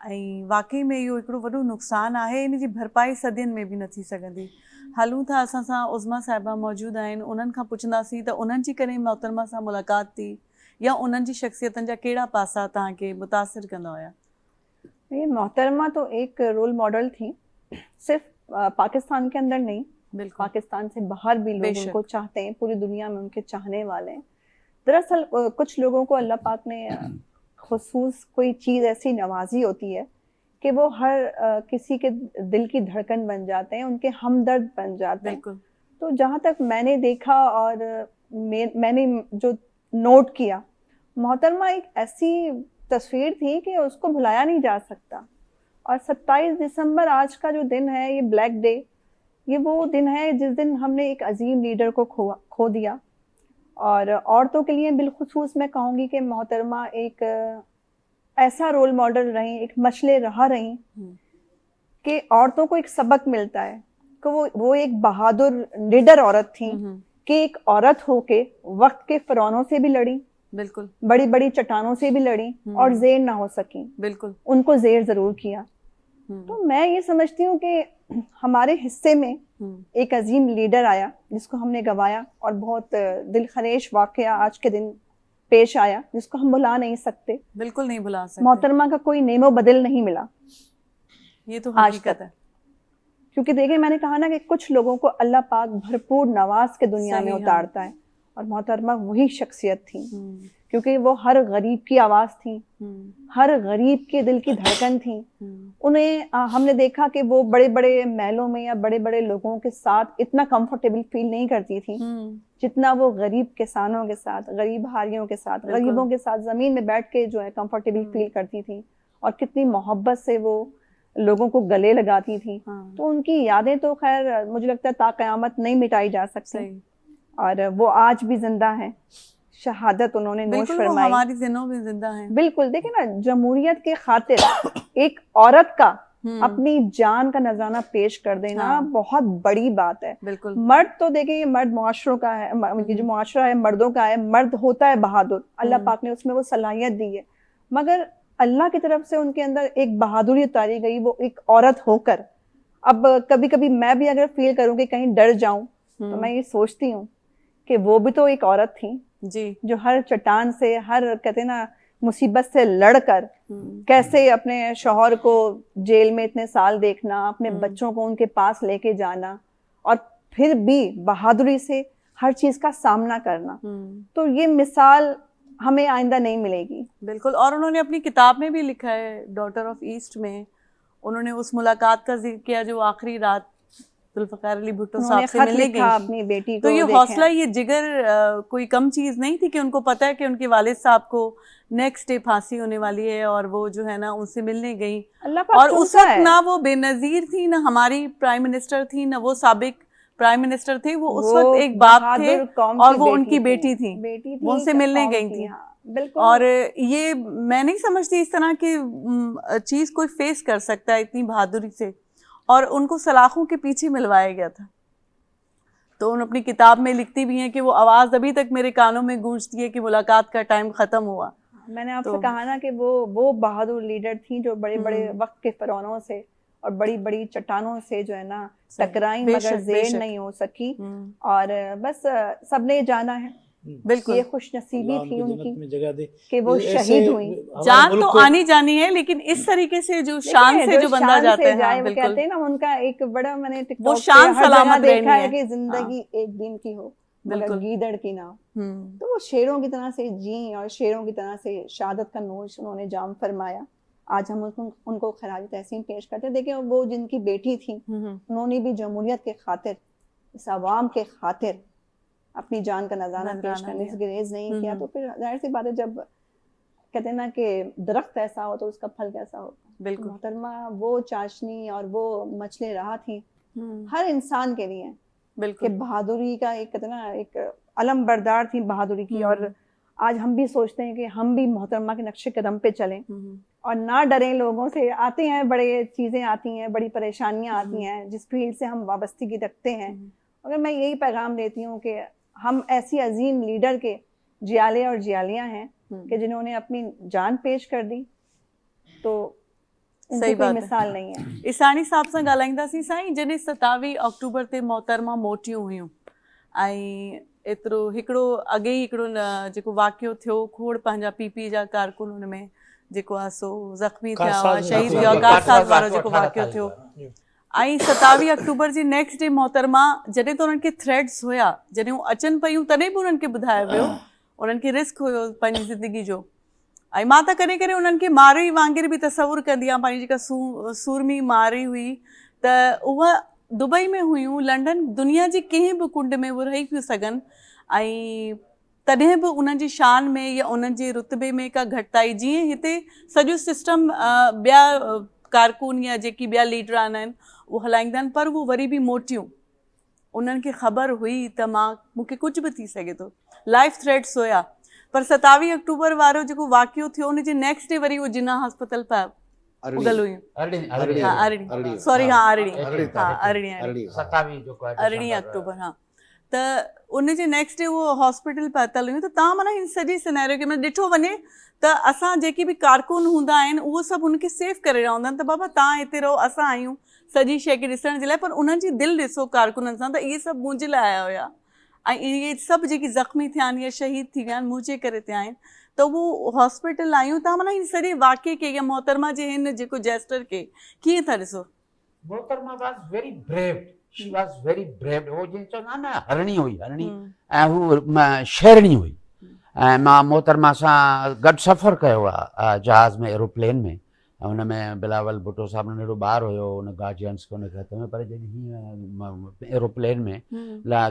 ऐं वाक़ई में इहो हिकिड़ो वॾो नुक़सानु आहे, इन जी भरपाई सदियुनि में बि न थी सघंदी। हलूं था असां सां उज़मा साहिबा मौजूदु आहिनि, उन्हनि खां पुछंदासीं त उन्हनि जी करे मोहतरमा सां मुलाक़ात थी या उन्हनि जी शख़्सियतनि जा कहिड़ा पासा तव्हांखे मुतासिर कंदा हुया? ये मोहतरमा तो एक रोल मॉडल थी, सिर्फ पाकिस्तान के अंदर नहीं, बिल्कुल पाकिस्तान से बाहर भी लोग उनको चाहते हैं, पूरी दुनिया में उनके चाहने वाले हैं। दरअसल कुछ लोगों को अल्लाह पाक ने खुसूस कोई चीज़ ऐसी नवाजी होती है कि वो हर किसी के दिल की धड़कन बन जाते हैं, उनके हमदर्द बन जाते हैं। बिल्कुल। तो जहाँ तक मैंने देखा और मैंने जो नोट किया, मोहतरमा एक ऐसी तस्वीर थी कि उसको भुलाया नहीं जा सकता। और 27 दिसंबर आज का जो दिन है, ये ब्लैक डे, ये वो दिन है जिस दिन हमने एक अजीम लीडर को खो दिया। और औरतों के लिए बिलखुसूस मैं कहूँगी कि मोहतरमा एक ऐसा रोल मॉडल रही, एक मशले राह रही कि औरतों को एक सबक मिलता है कि वो एक बहादुर निडर औरत थी कि एक औरत होके वक्त के फ़िरौनों से भी लड़ी, बिल्कुल बड़ी बड़ी चट्टानों से भी लड़ी और ज़ेर ना हो सकी, बिल्कुल उनको ज़ेर ज़रूर किया। तो मैं ये समझती हूँ कि हमारे हिस्से में एक अजीम लीडर आया जिसको हमने गंवाया और बहुत दिल खरेश वाक़या आज के दिन पेश आया जिसको हम भुला नहीं सकते। बिल्कुल नहीं भुला सकते। मोहतरमा का कोई नेमो बदल नहीं मिला, ये तो आज हकीकत तक। है। क्योंकि देखिए मैंने कहा ना कि कुछ लोगों को अल्लाह पाक भरपूर नवाज के दुनिया में सही, उतारता है और मोहतरमा वही शख्सियत थी क्योंकि वो हर गरीब की आवाज़ थी, हर गरीब के दिल की धड़कन थी। उन्हें हमने देखा कि वो बड़े बड़े महलों में या बड़े बड़े लोगों के साथ इतना कंफर्टेबल फील नहीं करती थी जितना वो गरीब किसानों के साथ, गरीब हारियों के साथ, गरीबों के साथ ज़मीन में बैठ के जो है कंफर्टेबल फील करती थी और कितनी मोहब्बत से वो लोगों को गले लगाती थी। तो उनकी यादें तो खैर मुझे लगता है ता क़यामत नहीं मिटाई जा सकती और वो आज भी जिंदा है। शहादत उन्होंने नोश फरमाई, हमारी जिन्हों में जिंदा हैं। बिल्कुल। देखिए ना, जमहूरियत के खातिर एक औरत का अपनी जान का नजराना पेश कर देना बहुत बड़ी बात है। बिल्कुल। मर्द तो देखिए ये मर्द मुआशरों का है, जो मुआशरा है मर्दों का है, मर्द होता है बहादुर, अल्लाह पाक ने उसमें वो सलाहियत दी है, मगर अल्लाह की तरफ से उनके अंदर एक बहादुरी उतारी गई, वो एक औरत होकर। अब कभी कभी मैं भी अगर फील करूँ कि कहीं डर जाऊं तो मैं ये सोचती हूँ कि वो भी तो एक औरत थी जी, जो हर चट्टान से, हर कहते हैं ना मुसीबत से लड़कर कैसे अपने शौहर को जेल में इतने साल देखना, अपने बच्चों को उनके पास लेके जाना और फिर भी बहादुरी से हर चीज का सामना करना। तो ये मिसाल हमें आइंदा नहीं मिलेगी। बिल्कुल। और उन्होंने अपनी किताब में भी लिखा है, डॉटर ऑफ ईस्ट में, उन्होंने उस मुलाकात का जिक्र किया जो आखिरी रात जुल्फ़िकार अली भुट्टो साहब से मिलने गई अपनी बेटी को। तो ये हौसला, ये जिगर कोई कम चीज़ नहीं थी कि उनको पता है कि उनके वालिद साहब को नेक्स्ट डे फांसी होने वाली है और वो जो है ना उनसे मिलने गई। और उस वक्त ना वो बेनज़ीर थी, ना हमारी प्राइम मिनिस्टर थी, ना वो साबिक प्राइम मिनिस्टर थे, वो उस वक्त एक बाप थे और वो उनकी बेटी थी, वो उनसे मिलने गई थी। और ये मैं नहीं समझती इस तरह की चीज़ कोई फेस कर सकता है इतनी बहादुरी से, और उनको सलाखों के पीछे मिलवाया गया था। तो उन अपनी किताब में लिखती भी हैं कि वो आवाज़ अभी तक मेरे कानों में गूंजती है कि मुलाकात का टाइम ख़त्म हुआ। मैंने आपसे कहा ना कि वो बहादुर लीडर थी जो बड़े बड़े वक्त के फ़िरौनों से और बड़ी बड़ी चट्टानों से जो है ना टकराई, मगर ज़ेर नहीं हो सकी। और बस सबने जाना है, बिल्कुल, ये खुशनसीबी थी उनकी जगह दे कि वो शहीद हुई। जान तो आनी जानी है, लेकिन इस तरीके से जो शान से जो बंदा जाता है, हाँ, वो कहते हैं ना, उनका एक बड़ा, मैंने वो शान सलामत देखा है कि जिंदगी एक दिन की हो मगर गीदड़ की ना। तो वो शेरों की तरह से जी और शेरों की तरह से शहादत का नोश उन्होंने जाम फरमाया آج ہم ان کو خراج تحسین پیش کرتے ہیں. دیکھیں وہ جن کی بیٹی تھی انہوں نے بھی جمہوریت کے خاطر, اس عوام کے خاطر اپنی جان کا نذرانہ پیش کرنے سے گریز نہیں کیا. تو پھر ظاہر سی بات ہے جب کہتے ہیں نا کہ درخت ایسا ہو تو اس کا پھل کیسا ہوگا. بالکل محترمہ وہ چاشنی اور وہ مچھلے راہ تھی ہر انسان کے لیے, کہ بالکل بہادری کا ایک کہتے ہیں نا ایک علم بردار تھی بہادری کی. اور آج ہم بھی سوچتے ہیں کہ ہم بھی محترمہ کے نقش قدم پہ چلیں اور نہ ڈریں لوگوں سے. آتے ہیں بڑے چیزیں آتی ہیں, بڑی پریشانیاں آتی ہیں جس فیلڈ سے ہم وابستگی رکھتے ہیں, مگر میں یہی پیغام دیتی ہوں کہ ہم ایسی عظیم لیڈر کے جیالے اور جیالیاں ہیں کہ جنہوں نے اپنی جان پیش کر دی, تو ان کی کوئی مثال نہیں ہے. इसानी साहब सां ॻाल्हाईंदासीं. साईं जॾहिं 27 अक्टूबर ते मोहतरमा मोटियूं हुयूं ऐं एतिरो हिकिड़ो अॻे ई हिकिड़ो जेको वाक़ियो थियो, खोड़ पंहिंजा पीपी जा कारकुन हुन में जेको आहे सो ज़ख़्मी थिया हुआ, शहीद थिया हुआ, कारसाज़ वारो जेको वाक़ियो थियो. ऐं 27 अक्टूबर जी नेक्स्ट डे मोहतरमा जॾहिं त उन्हनि खे थ्रेड्स हुया, जॾहिं हू अचनि पियूं तॾहिं बि उन्हनि खे ॿुधायो वियो, उन्हनि खे रिस्क हुयो पंहिंजी ज़िंदगी जो. ऐं मां त कॾहिं कॾहिं उन्हनि खे मारे वांगुरु बि तसवुरु कंदी आहियां. पंहिंजी जेका सूरमी मारी हुई त उहा दुबई में हुयूं, लंडन, दुनिया जी कंहिं बि कुंड में उहे रही पियूं सघनि, ऐं तॾहिं बि उन्हनि जी शान में या उन्हनि जे रुतबे में का घटिताई, जीअं हिते सॼो सिस्टम ॿिया कारकुन या जेकी ॿिया लीडरान आहिनि उहे हलाईंदा आहिनि, पर उहे वरी बि मोटियूं. उन्हनि खे ख़बर हुई त मूंखे कुझु बि थी सघे थो, लाइफ थ्रेट्स हुया. पर 27 अक्टूबर वारो जेको वाक़ियो थियो उन जे नेक्स्ट डे वरी उहो जिन्ना हस्पताल पिया उगल हुयूं. अरिड़हीं अक्टूबर. हा, त उन जे नेक्स्ट डे उहो हॉस्पिटल पहुतल हुयूं. त तव्हां माना हिन सॼी सिनेरियो खे माना ॾिठो वञे त असां जेके बि कारकुन हूंदा आहिनि उहो सभु उनखे सेव करे रहंदा आहिनि त बाबा तव्हां हिते रहो, असां आहियूं सॼी शइ खे ॾिसण जे लाइ. पर उन्हनि जी दिलि ॾिसो कारकुननि सां, त इहे सभु मुंहिंजे लाइ आया हुया, ऐं इहे सभु जेकी ज़ख़्मी थिया आहिनि या शहीद थी विया आहिनि मुंहिंजे करे थिया आहिनि. त उहो हॉस्पिटल आहियूं. तव्हां माना हिन सॼे वाक़े खे या मोहतरमा जे हिन जेको जेस्टर खे कीअं था ॾिसो? मोहतरमा was very brave, she was very brave. वो जिन चवंदा न हरणी हुई, हरणी ऐं हू शेरणी हुई. ऐं मां मोहतरमा सां गॾु सफ़र कयो आहे जहाज़ में, एरोप्लेन में. ऐं हुन में बिलावल भुट्टो साहिबु नंढड़ो ॿारु हुयो, हुन गार्जियन्स खे हुनखे हथ में, पर जॾहिं हीअं एरोप्लेन में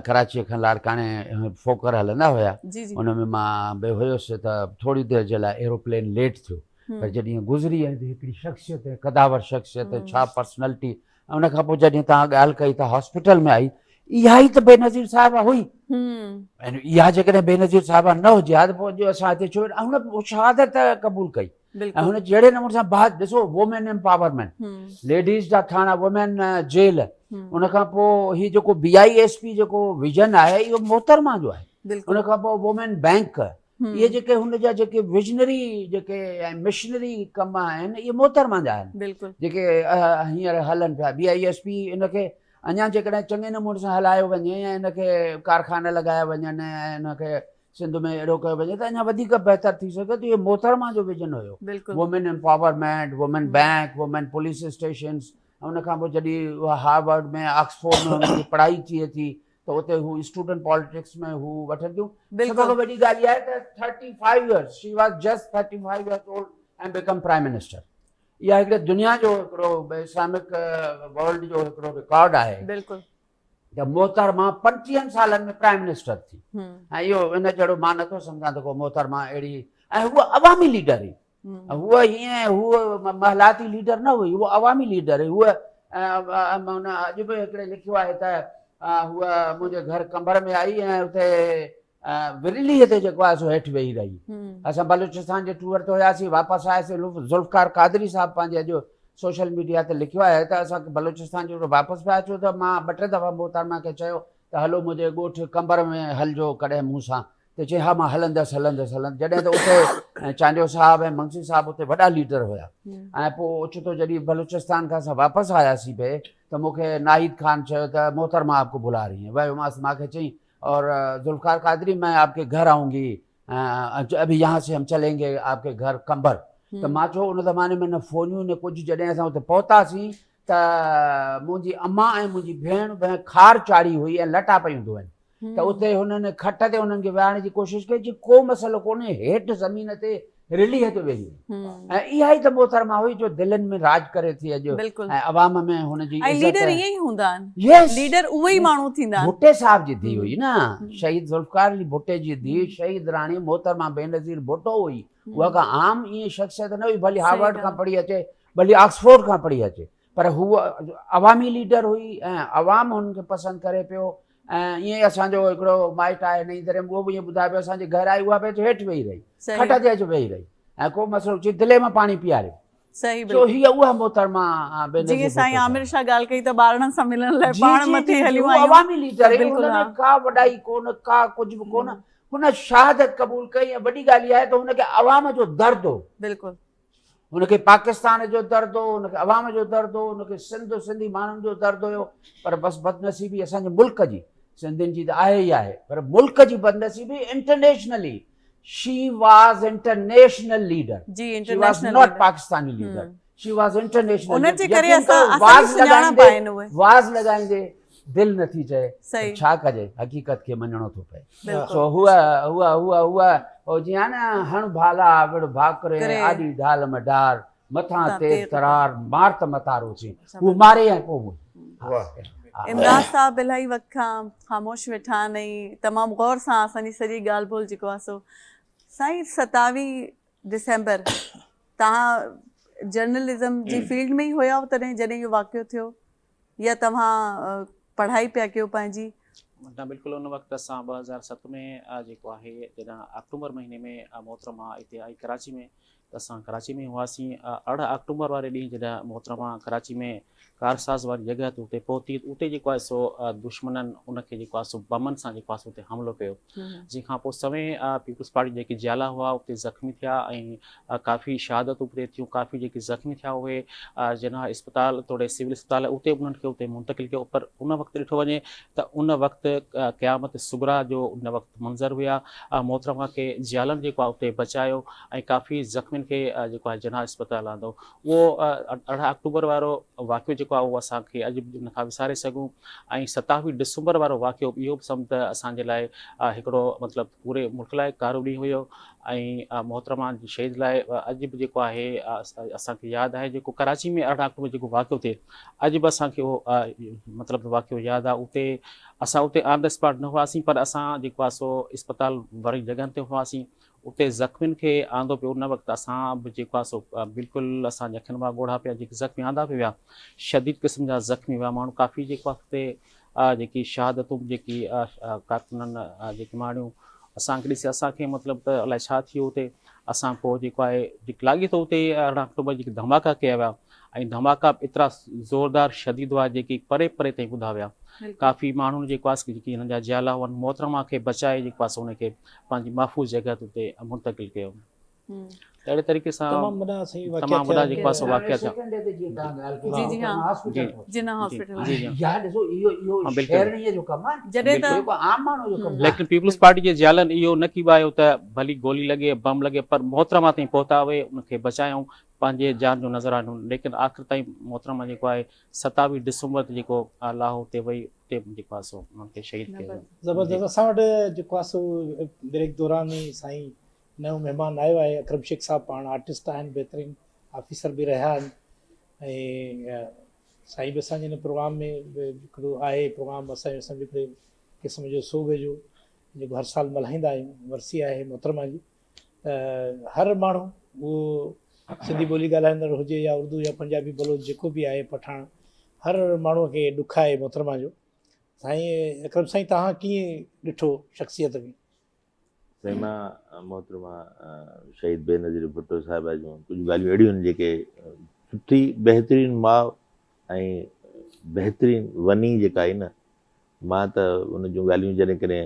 कराचीअ खां लाड़काणे फोकर हलंदा हुया, हुन में मां बि हुयुसि त थोरी देरि जे लाइ एरोप्लेन लेट थियो. पर जॾहिं गुज़री आहे त हिकिड़ी शख़्सियत, कदावर शख़्सियत, छा पर्सनैलिटी. ऐं उन खां पोइ जॾहिं तव्हां ॻाल्हि कई त हॉस्पिटल में आई, इहा ई त बेनज़ीर साहिबा हुई. इहा जेकॾहिं बेनज़ीर साहिबा न हुजे हा त पोइ असां हिते छो, ऐं हुन शहादत कबूल कई. ऐं हुन जहिड़े नमूने सां ॾिसो, वुमेन एम्पावरमेंट, लेडीज़ जा थाणा, वुमेन जेल. उन खां पोइ हीउ जेको BISP जेको विजन आहे इहो मोहतरमा जो आहे. उन खां पोइ वुमेन बैंक, इहे जेके हुन जा जेके विजनरी जेके ऐं मिशनरी कम आहिनि इहे मोहतरमा जा आहिनि, जेके हींअर हलनि पिया. BISP इनखे अञा जेकॾहिं चङे नमूने सां हलायो वञे ऐं इनखे कारखाना लॻाया वञनि ऐं इनखे सिंध में अहिड़ो कयो वञे त अञा वधीक बहितर थी सघे. त इहो मोहतरमा जो विजन हुयो, women empowerment, women bank, women police stations. ऐं उन खां पोइ जॾहिं हार्वर्ड में, ऑक्सफोर्ड में हुनजी पढ़ाई थिए थी त उते हू स्टूडेंट पॉलिटिक्स में हू वठनि थियूं. सभ खां वॾी ॻाल्हि इहा आहे त 35 years, she was just 35 years old and become prime minister. इहा हिकिड़े दुनिया जो हिकिड़ो इस्लामिक वर्ल्ड जो हिकिड़ो रिकॉर्ड आहे त मोहतरमा 35 सालनि में प्राइम मिनिस्टर थी. ऐं इहो इन जहिड़ो मां नथो सम्झां त को मोहतरमा अहिड़ी, ऐं हूअ अवामी लीडर हुई. हूअ हीअं हूअ महलाती लीडर न हुई, हूअ अवामी लीडर हुई. हूअ हुन अॼु बि हिकिड़े लिखियो आहे त हूअ मुंहिंजे घर कमर में आई ऐं उते विरलीअ ते जेको आहे सो हेठि वेही रही. असां बलूचिस्तान जे टूर ते हुयासीं, वापसि आयासीं. ज़ुल्फ़कार कादरी साहिबु पंहिंजे अॼु सोशल मीडिया ते लिखियो आहे त असां बलूचिस्तान जो वापसि पिया अचूं त मां 2-3 दफ़ा मोहतरमा खे चयो त हलो मुंहिंजे ॻोठु कमर में हलिजो कॾहिं मूं सां. त चई हा मां हलंदसि. जॾहिं त उते चांडियो साहिबु ऐं मंगसी साहिबु उते वॾा लीडर हुया. ऐं पोइ ओचितो जॾहिं बलूचिस्तान खां असां वापसि आयासीं पे त मूंखे नाहिद ख़ान चयो त मोहतरमा आपको बुला रही है. वयोमांसि, मूंखे चई और ज़ुल्फ़कार कादरी मैं आपके घर आऊंगी, अभी यहाँ से हम चलेंगे आपके घर कंबर. त मां चयो उन ज़माने में न फ़ोनियूं न कुझु. जॾहिं असां उते पहुतासीं त मुंहिंजी अम्मा ऐं मुंहिंजी भेण खार चाढ़ी हुई ऐं लटा पियूं धोइनि. त उते हुननि खट ते हुननि खे विहारण जी कोशिशि कई. को मसइलो कोन्हे, हेठि ज़मीन ते रिलीह ते वेही ऐं इहा ई त मोहतरमा हुई जो दिलनि में राज करे थी अॼु बिल्कुलु। ऐं अवाम में हुनजी ऐं इज़त लीडर ईअं ई हूंदा आहिनि, Yes. लीडर उहे ई माण्हू थींदा आहिनि। भुट्टे साहब जी धीउ हुई न, शहीद ज़ुल्फ़कार अली भुट्टे जी धीउ शहीद राणी मोहतरमा बेनज़ीर भुट्टो हुई। उहा का आम ईअं शख़्सियत न हुई, भली हार्वर्ड खां पढ़ी अचे, भली ऑक्सफोर्ड खां पढ़ी अचे, पर हूअ अवामी लीडर हुई ऐं अवाम हुनखे पसंदि करे पियो। ऐं ईअं असांजो हिकिड़ो माइट आहे नई दरे में, उहो बि ईअं ॿुधाए पियो असांजे घर आई, उहा पेच हेठि वेही रही, खट ते अची वेही रही ऐं को मसइलो चिदले मां पाणी पीआरियो। सही, सो हीअ उहा मोहतरमा जीअं साईं आमिर शाह ॻाल्हि कई त ॿारनि सां मिलण लाइ पाण मथे हलियूं आहियूं। अवामी लीडर बिल्कुलु, हा। हुनमें का वॾाई कोन, का कुझु बि कोन। हुन शहादत क़बूल कई ऐं वॾी ॻाल्हि इहा आहे त हुनखे अवाम जो दर्द हो, बिल्कुलु हुनखे पाकिस्तान जो दर्द हो, हुनखे अवाम जो दर्द हो, हुनखे सिंधी माण्हुनि जो दर्द हुयो। पर बसि बदनसीबी असांजे मुल्क जी, सिंधियुनि जी त आहे ई आहे, पर मुल्क जी बदनसीबी internationally she was international leader, जी, she was international not Pakistani leader, she was international. उन जे करे असां सुञाणप आहिनि उहे। वाज़ लॻाईंदे दिलि नथी चए सही, छा कजे, हक़ीक़त खे मञणो थो पए। बिल्कुलु। सो उहा जीअं आहे न, हण भाला विड़ भाकुरे आॾी ढाल में डार, मथां तेज़ तरार मार त मतारो थी, उहो मारे ऐं पोइ इमरान साहब इलाही वक़्त खां ख़ामोश वेठा आहिनि ऐं तमामु गौर सां असांजी सॼी ॻाल्हि ॿोल जेको आहे सो। साईं 27 दिसंबर तव्हां जर्नलिज़म जी फील्ड में ई हुया तॾहिं जॾहिं इहो वाक़ियो थियो, या तव्हां पढ़ाई पिया कयो पंहिंजी? न, बिल्कुलु उन वक़्तु असां 2007 में जेको आहे जॾहिं अक्टूबर महीने में मोहतरमा हिते आई कराची में, त असां कराची में हुआसीं। 8 अक्टूबर वारे ॾींहुं जॾहिं मोहतरमा कराची में कारसाज़ वारी जॻह ते उते पहुती, उते जेको आहे सो दुश्मननि उनखे जेको आहे सो बमनि सां जेको आहे सो उते हमिलो कयो, जंहिंखां पोइ सवें पीपुल्स पार्टी जेके जियाला हुआ उते ज़ख़्मी थिया ऐं काफ़ी शहादतूं उते थियूं, काफ़ी जेके ज़ख़्मी थिया उहे जिना इस्पताल तोड़े सिविल इस्पताल उते उन्हनि खे उते मुंतक़िल कयो। पर उन वक़्तु ॾिठो वञे त उन वक़्तु क़यामत सुगरा जो उन वक़्तु मंज़र हुया। मोहतरमा खे जियालनि जेको आहे उते बचायो ऐं काफ़ी ज़ख़्मियुनि खे जेको आहे जिना इस्पताल आंदो। उहो 8 अक्टूबर वारो वाक़ियो जेको आहे उहो असांखे अॼु बि नथा विसारे सघूं। ऐं 27 डिसंबर वारो वाक़ियो इहो बि समुझ त असांजे लाइ हिकिड़ो मतिलबु पूरे मुल्क लाइ कारो ॾींहुं हुयो ऐं मोहतरमा जी शहीद लाइ अॼु बि जेको आहे असांखे यादि आहे। जेको कराची में 8 अक्टूबर जेको वाक़ियो थिए, अॼु बि असांखे उहो मतिलबु वाक़ियो यादि आहे। उते असां उते ऑन द स्पॉट न हुआसीं, पर असां जेको आहे सो इस्पताल वारी जॻहियुनि ते हुआसीं, उते ज़ख़्मियुनि खे आंदो पियो। उन वक़्तु असां बि जेको आहे सो बिल्कुलु असांजे अखियुनि मां ॻोढ़ा पिया जेके ज़ख़्मी आंदा पिया विया, शदीद क़िस्म जा ज़ख़्मी हुआ माण्हू। काफ़ी जेको आहे उते जेकी शहादतूं जेकी कारकुननि जेकी माण्हू असांखे ॾिसी असांखे मतिलबु त अलाए छा थियो हुते। असां पोइ जेको आहे लाॻे थो उते 8 अक्टूबर जेके धमाका कया विया ऐं धमाका एतिरा ज़ोरदार शदीद हुआ जेकी परे परे ताईं ॿुधा विया। काफ़ी माण्हुनि जेको आहे जेकी हिननि जा जियाला हुआ मोहतरमा खे बचाए जेको आहे उनखे पंहिंजी महफ़ूज़ जॻह ते उते मुंतक़िल कयो। अहिड़े तरीक़े सां तमामु वॾा जेको आहे सो वाक़िया थिया। जी जी, हाँ जिना हॉस्पिटल, लेकिन पीपुल्स पार्टी जे जियालनि इहो न की आयो त भली गोली लॻे बम लॻे, पर मोहतरमा ताईं पहुता हुए, उनखे बचायूं, पंहिंजे जान जो नज़रानो। लेकिन आख़िर ताईं मोहतरमा जेको आहे 27 डिसंबर ते जेको लाहौर ते वई, उते जेको आहे सो उन्हनि खे शहीद कयो। ज़बरदस्त। असां वटि जेको आहे सो ब्रेक दौरान ई साईं नओं महिमान आयो आहे अकरम शेख साहब। पाण आर्टिस्ट आहिनि, बहितरीनु ऑफिसर बि रहिया आहिनि ऐं साईं बि असांजे हिन प्रोग्राम में हिकिड़ो आहे प्रोग्राम असांजो हिकिड़े क़िस्म जो सोग जो जेको हर साल मल्हाईंदा आहियूं। वरसी आहे मोहतरमा जी, त हर माण्हू उहो सिंधी ॿोली ॻाल्हाईंदड़ हुजे या उर्दू या पंजाबी बलोच जेको बि आहे पठान, हर माण्हूअ खे ॾुख आहे मोहतरमा जो। साईं अकरम साईं, तव्हां कीअं ॾिठो शख़्सियत खे? साईं, मां मोहतरमा शहीद बेनज़ीर भुट्टो साहिबा जूं कुझु ॻाल्हियूं अहिड़ियूं आहिनि जेके सुठी बहितरीनु माउ ऐं बहितरीनु वनी जेका आहे न, मां त उन जूं ॻाल्हियूं जॾहिं कॾहिं,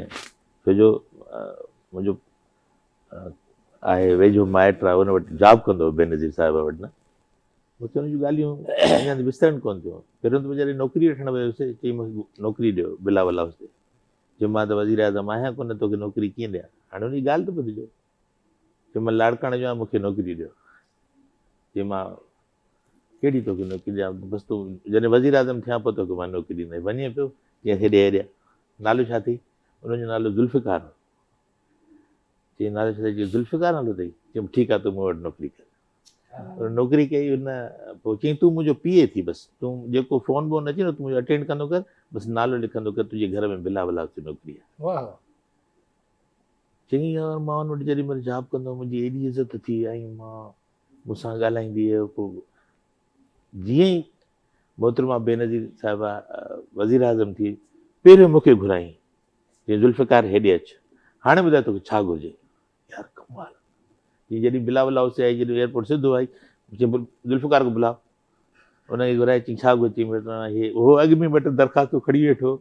छो जो मुंहिंजो आहे वेझो माइट आहे, उन वटि जॉब कंदो हो बेनज़ीर साहिबा वटि न, मूंखे हुन जूं ॻाल्हियूं अञा विसरणु कोन थियूं। पहिरियों त वीचारे नौकिरी वठणु वियोसीं, चई मूंखे नौकिरी ॾियो बिलावल हाउस ते। चयो मां त वज़ीर आज़म आहियां कोन, तोखे नौकिरी कीअं ॾियां। हाणे हुनजी ॻाल्हि त ॿुधिजो, चयो मां लाड़काणे जो आहियां, मूंखे नौकिरी ॾियो। चई मां कहिड़ी तोखे नौकिरी ॾियां, बसि तूं जॾहिं वज़ीर आज़म थियां पोइ तोखे मां नौकिरी ॾींदुसि। वञे पियो जीअं हेॾे हेॾे, नालो छा अथई? हुनजो नालो ज़ुल्फ़िकार। चई नालो छा चई ज़ुल्फ़िकार नालो अथई चयुमि ठीकु आहे तूं मूं वटि नौकिरी कर नौकिरी कई उन पोइ चई तूं मुंहिंजो पीए थी बसि तूं जेको फ़ोन वोन अचे न तूं मुंहिंजो अटेंड कंदो कर बसि नालो लिखंदो कर तुंहिंजे घर में बिला बिला जी नौकिरी आहे वाह चङी यार मां हुन वटि जेॾी महिल जॉब कंदो मुंहिंजी एॾी इज़त थी ऐं मां मूंसां ॻाल्हाईंदी हुई पोइ जीअं ई मोहतरमा बेनज़ीर साहिबा वज़ीर आज़म थी पहिरियों मूंखे घुराई जीअं ज़ुल्फ़िकार हेॾे अचु हाणे ॿुधाए तोखे छा घुरिजे यार कमाल जीअं जॾहिं बिलावल हाउस आई जॾहिं एयरपोर्ट सिधो आई ज़ुल्फ़िकार को बुलाओ उनखे घुराए चई छा घुरिजे हे उहो अॻु में ॿ टे दरख़्वास्तूं खणी वेठो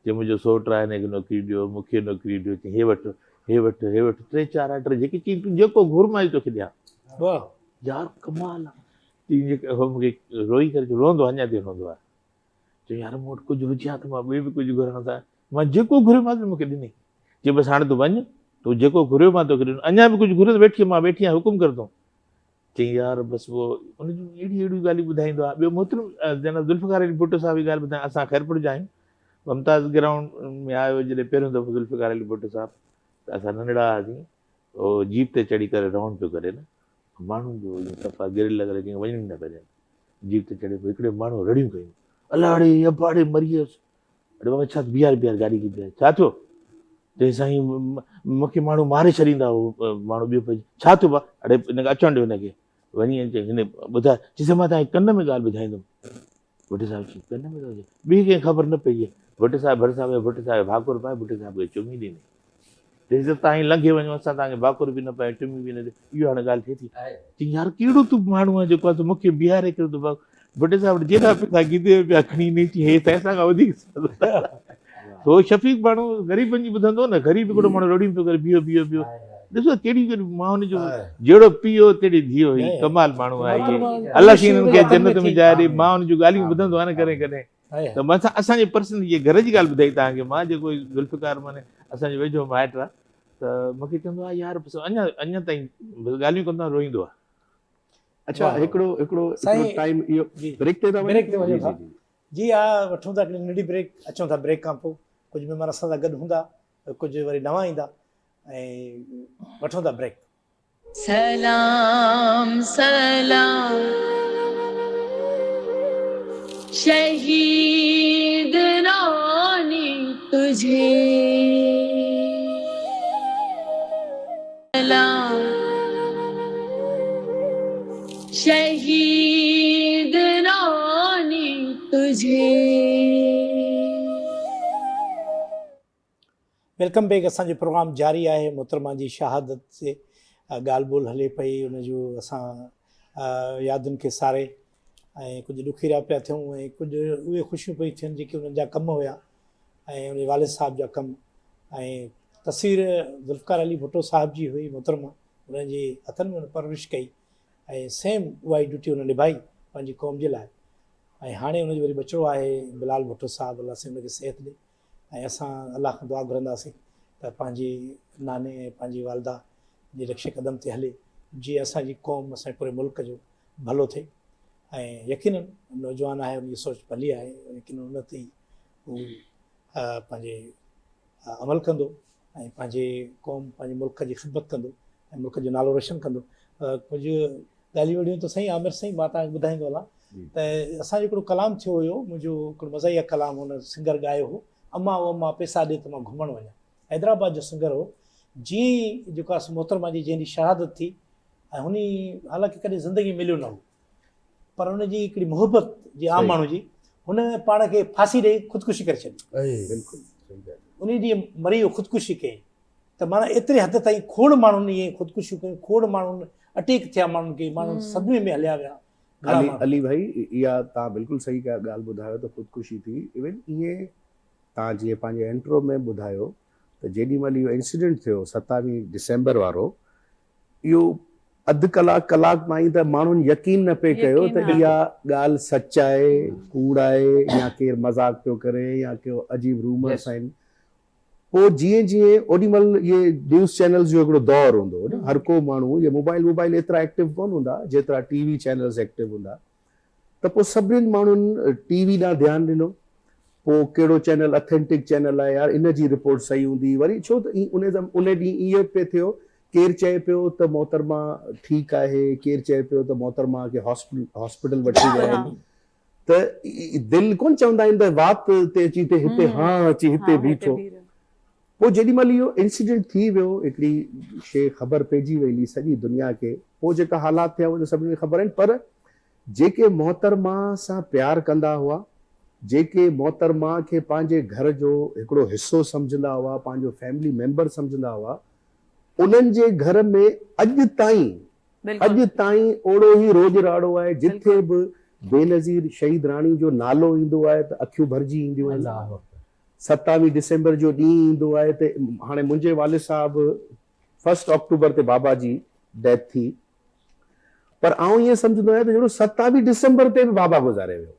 चई मुंहिंजो सोटु आहे हिनखे नौकिरी ॾियो मूंखे नौकिरी ॾियो चई हे वठि हे वठि हे वठि 3-4 ऑर्डर जेके चई तूं जेको घुर मां तोखे ॾियां वाह यार कमाल आहे उहो मूंखे रोई करे रोंदो अञा ताईं रोंदो आहे चई यार मूं वटि कुझु हुजे हा त मां ॿिए बि कुझु घुरां था मां जेको घुरियो मां मूंखे ॾिनई चई बसि हाणे तूं वञु तूं जेको घुरियो मां तोखे ॾिनो अञा बि कुझु घुरियो त वेठी मां वेठी आहियां हुकुम कर तूं चई यार बसि उहो उन जूं अहिड़ियूं ॻाल्हियूं ॿुधाईंदो आहे ॿियो मोहतरम जना ज़ुल्फ़िकार अली भुट्टो साहिब जी ॻाल्हि ॿुधायां असां ख़ैरपुर जा आहियूं मुमताज़ ग्राउंड में आयो जॾहिं पहिरियों दफ़ो ज़ुल्फ़िकार अली भुट्टो साहिबु त असां नंढड़ा हुआसीं उहो जीप ते चढ़ी करे राउंड पियो करे न माण्हुनि जो सफ़ा गिर लॻल कंहिं वञण न पियो जीप ते चढ़े पियो हिकिड़े माण्हू रड़ियूं कयूं अलाड़े अबाड़े मरी वियुसि अड़े बाबा छा बीहार गाॾी खे बीहार छा थियो चई साईं मूंखे माण्हू मारे छॾींदा उहो माण्हू ॿियो पियो छा थियो भाउ अड़े हिनखे अचणु ॾियो हिनखे वञी चई हिन ॿुधाए चई मां तव्हांखे कन में ॻाल्हि ॿुधाईंदुमि भुट्टे साहिब चई कन में ॿी कंहिं ख़बर न पई आहे भुट्टे साहिब भरिसां वियो भुट्टे साहिब भाकुर पाए भुट्टे साहिब खे चुमी ॾिनी चई तव्हां लंघे वञो असां तव्हांखे भाकुर बि न पाए चुमी बि न ॾे इहो हाणे ॻाल्हि थिए थी चई यार कहिड़ो तूं माण्हू आहे जेको आहे मूंखे बीहारे करे तूं भुट्टे साहिब जेॾा पिया गीदे पिया खणी ईंदी चई हे तंहिंसां खां वधीक उहो शफ़ीक माण्हू ग़रीबनि जी ॿुधंदो न ग़रीब हिकिड़ो माण्हू रोड़ी पियो करे बीहो बीहो बीहो ॾिसो कहिड़ी कहिड़ी मां हुनजो जहिड़ो पीओ तहिड़ी धीउ हुई कमाल माण्हू आहे इहे अलाह सी हिननि खे जन्नत में जाइ ॾे मां हुन जूं ॻाल्हियूं ॿुधंदो आहे न कॾहिं कॾहिं त मां असांजे पर्सन इहे घर जी ॻाल्हि ॿुधाई तव्हांखे मां जेको ज़ुल्फ़िकार माने असांजो वेझो माइटु आहे त मूंखे चवंदो आहे यार अञा ताईं ॻाल्हियूं कंदो आहे रोईंदो आहे अच्छा हिकिड़ो टाइम इहो ब्रेक ते वञो था जी हा वठूं था हिकिड़ी नंढी ब्रेक अचूं था ब्रेक खां पोइ कुझु महिमान असां सां गॾु हूंदा कुझु वरी नवां ईंदा ऐं वठूं था ब्रेक सलाम सलाम शहीद रानी तुझे सलाम शहीद रानी तुझे वेलकम बैक असांजो प्रोग्राम जारी आहे मोहतरमा जी शहादत से ॻाल्हि ॿोल हले पई उनजो असां यादुनि खे सारे ऐं कुझु ॾुखिया पिया थियूं ऐं कुझु उहे ख़ुशियूं पई थियनि जेके उन्हनि जा कम हुया ऐं उन वालिद साहिब जा कम ऐं तस्वीर ज़ुल्फ़िकार अली भुट्टो साहिब जी हुई मोहतरमा उन्हनि जे हथनि में परवरिश कई ऐं सेम उहा ई ड्यूटी उन निभाई पंहिंजी क़ौम जे लाइ ऐं हाणे उनजो वरी बचिड़ो आहे बिलाल भुट्टो साहिबु अलाह से उनखे सिहत ॾे ऐं असां अलाह खां दुआ घुरंदासीं त पंहिंजी नाने ऐं पंहिंजी वालदा जे रक्षे क़दम ते हले जीअं असांजी क़ौम असांजे पूरे मुल्क जो भलो थिए ऐं यकीनन नौजवान आहे उनजी सोच भली आहे यकीन उन ते हू पंहिंजे अमल कंदो ऐं पंहिंजे क़ौम पंहिंजे मुल्क जी ख़िदमत कंदो ऐं मुल्क जो नालो रोशन कंदो कुझु ॻाल्हियूं वॾियूं त सही आमिर साईं मां तव्हांखे ॿुधाईंदो हलां त असांजो हिकिड़ो कलाम थियो हुयो मुंहिंजो हिकिड़ो मज़ाइया कलाम हुन सिंगर ॻायो हो अम्मा ओ अम्मा पैसा ॾे त मां घुमणु वञा हैदराबाद जो सिंगर हो जीअं जेको आहे मोहतरमा जी जंहिंजी शहादत थी ऐं हुन हालांकि कॾहिं ज़िंदगी मिलियो न हो पर हुनजी हिकिड़ी मोहबत जी आम माण्हू जी हुन पाण खे फांसी ॾेई ख़ुदकुशी करे छॾी उन ॾींहुं मरी वियो ख़ुदकुशी कयईं त माना एतिरे हद ताईं खोड़ माण्हुनि इहे ख़ुदकुशियूं कयूं खोड़ माण्हुनि अटैक थिया माण्हुनि खे माण्हू सदमे में हलिया विया अली भाई इहा तव्हां बिल्कुलु सही का ॻाल्हि ॿुधायो त ख़ुदकुशी थी इवन इहे तव्हां जीअं पंहिंजे इंट्रो में ॿुधायो त जेॾीमहिल इहो इंसिडेंट थियो 27 डिसेंबर वारो इहो अधु कलाक मां ई त माण्हुनि यकीन न पिए कयो त इहा ॻाल्हि सच आहे कूड़ आहे या केरु मज़ाक पियो करे या को अजीब रूमर्स आहिनि पोइ जीअं जीअं ओॾीमहिल इहे न्यूज़ चैनल्स जो हिकिड़ो दौरु हूंदो न हर को माण्हू इहे मोबाइल एतिरा एक्टिव कोन हूंदा जेतिरा टीवी चैनल्स एक्टिव हूंदा त पोइ सभिनीनि माण्हुनि टीवी ॾांहुं ध्यानु ॾिनो पोइ कहिड़ो चैनल अथेंटिक चैनल आहे यार इन जी रिपोर्ट सही हूंदी वरी छो त उन ॾींहुं इहो पियो थियो केरु चए पियो त मोहतरमा ठीकु आहे, केरु चए पियो त मोहतरमा खे हॉस्पिटल वठी विया आहिनि, त दिलि कोन चवंदा आहिनि त वात ते अची ते हिते हा अची हिते बीठो। पोइ जेॾी महिल इहो इंसिडेंट थी वियो, हिकिड़ी शइ ख़बर पइजी वई सॼी दुनिया खे, पोइ जेका हालात थिया उहे त सभिनी खे ख़बर आहिनि, पर जेके मोहतरमा सां प्यार कंदा हुआ, जेके मोहतरमा खे पंहिंजे घर जो हिकिड़ो हिसो सम्झंदा हुआ, पंहिंजो फैमिली मेंबर सम्झंदा हुआ, उन्हनि जे घर में अॼु ताईं ओड़ो ई रोज राड़ो आहे। जिथे बि बेनज़ीर शहीद राणी जो नालो ईंदो आहे त अखियूं भरिजी ईंदियूं आहिनि। 27 डिसेंबर जो ॾींहुं ईंदो आहे त हाणे मुंहिंजे वालिद साहब 1 अक्टूबर ते बाबा जी डेथ थी, पर आउं ईअं सम्झंदो आहियां त जहिड़ो 27 डिसेंबर ते बि बाबा गुज़ारे वियो।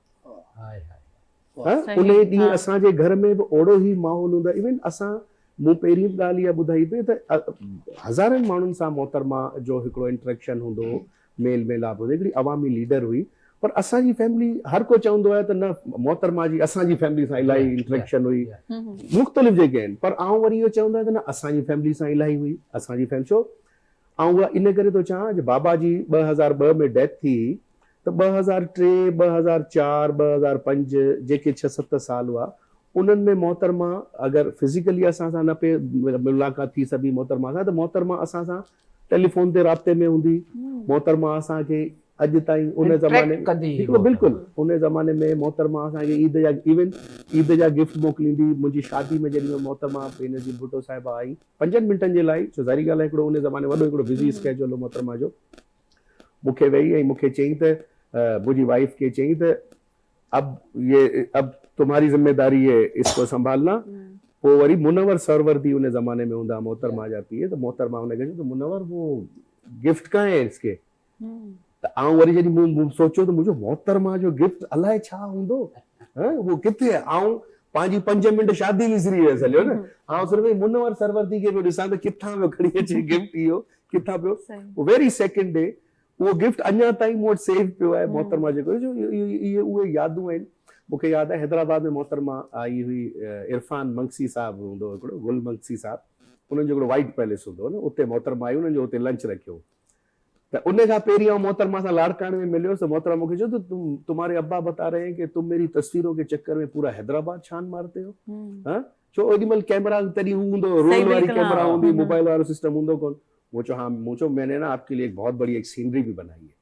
उन ॾींहुं असांजे घर में बि ओड़ो ई माहौल हूंदो आहे। इवन मूं पहिरीं ॻाल्हि इहा ॿुधाई पई त हज़ारनि माण्हुनि सां मोहतरमा जो हिकिड़ो इंट्रेक्शन हूंदो, मेल मिलाप हूंदो, हिकिड़ी अवामी लीडर हुई। पर असांजी फैमिली, हर को चवंदो आहे त न मोहतरमा जी असांजी फैमिली सां इलाही इंट्रेक्शन हुई, मुख़्तलिफ़ जेके आहिनि, पर आउं वरी इहो चवंदो आहियां त न असांजी फैमिली सां इलाही हुई, असांजी फैमिली छो ऐं उहा इन करे थो चवां, बाबा जी 2002 में डेथ थी त 2003, 2004, 2005 जेके 6-7 साल हुआ, उन्हनि में मोहतरमा अगरि फिज़िकली असां सां न पे मुलाक़ात थी सघी मोहतरमा सां, त मोहतरमा असां सां टेलीफोन ते राब्ते में हूंदी। मोहतरमा असांखे अॼु ताईं उन ज़माने बिल्कुलु उन ज़माने में मोहतरमा असांखे ईद जा गिफ्ट मोकिलींदी। मुंहिंजी शादी में जेॾी महिल मोहतरमा बेनज़ीर भुट्टो साहिबा आई 5 मिंटनि जे लाइ, छो ज़ाहिरी ॻाल्हि आहे हिकिड़ो उन ज़माने वॾो हिकिड़ो बिज़ी स्केड्यूल हो मोहतरमा जो, मूंखे वेही ऐं मूंखे चई त मुंहिंजी वाइफ खे चई त अब तुम्हारी जिम्मेदारी है इसको संभालना। पोइ वरी मुनवर सरवर्दी उन ज़माने में हूंदा मोहतरमा जा पीउ, त मोहतरमा हुनखे चयो त मुनवर वो गिफ्ट कहाँ है इसके, त आउं वरी जॾहिं मूं सोचियो त मुंहिंजो मोहतरमा जो गिफ्ट अलाए छा हूंदो, उहो किथे आहे। आउं पंहिंजी 5 मिंट शादी विसरी वियसि हलियो न, आउं सिर्फ़ु मुनवर सरवर्दी खे पियो ॾिसां त किथां पियो खणी अचे गिफ्ट, इहो किथां पियो। वेरी सेकेंड डे उहो गिफ्ट अञा ताईं मूं वटि सेव पियो आहे मोहतरमा जेको, इहे उहे यादूं आहिनि। मूंखे यादि आहे हैदराबाद में मोहतरमा आई हुई, इरफान मंगसी साहिबु हूंदो हिकिड़ो, गुल मंगसी साहिबु, उन्हनि जो हिकिड़ो वाइट पैलेस हूंदो न, उते मोहतरमा आई, उन्हनि जो उते लंच रखियो। त उन खां पहिरीं आउं मोहतरमा सां लाड़काणे में मिलियोसि, त मोहतरमा मूंखे चयो त तुम्हारे अब्बा बता रहे हैं कि तुम मेरी तस्वीरों के चक्कर में पूरा हैदराबाद छान मारते हो। हाँ, छो ओॾी महिल कैमरा तॾहिं हूंदो, रोल वारी कैमरा हूंदी, मोबाइल वारो सिस्टम हूंदो कोन। वो चो हाँ, मुझे मैंने ना आपके लिए एक बहुत बड़ी एक सीनरी भी बनाई है।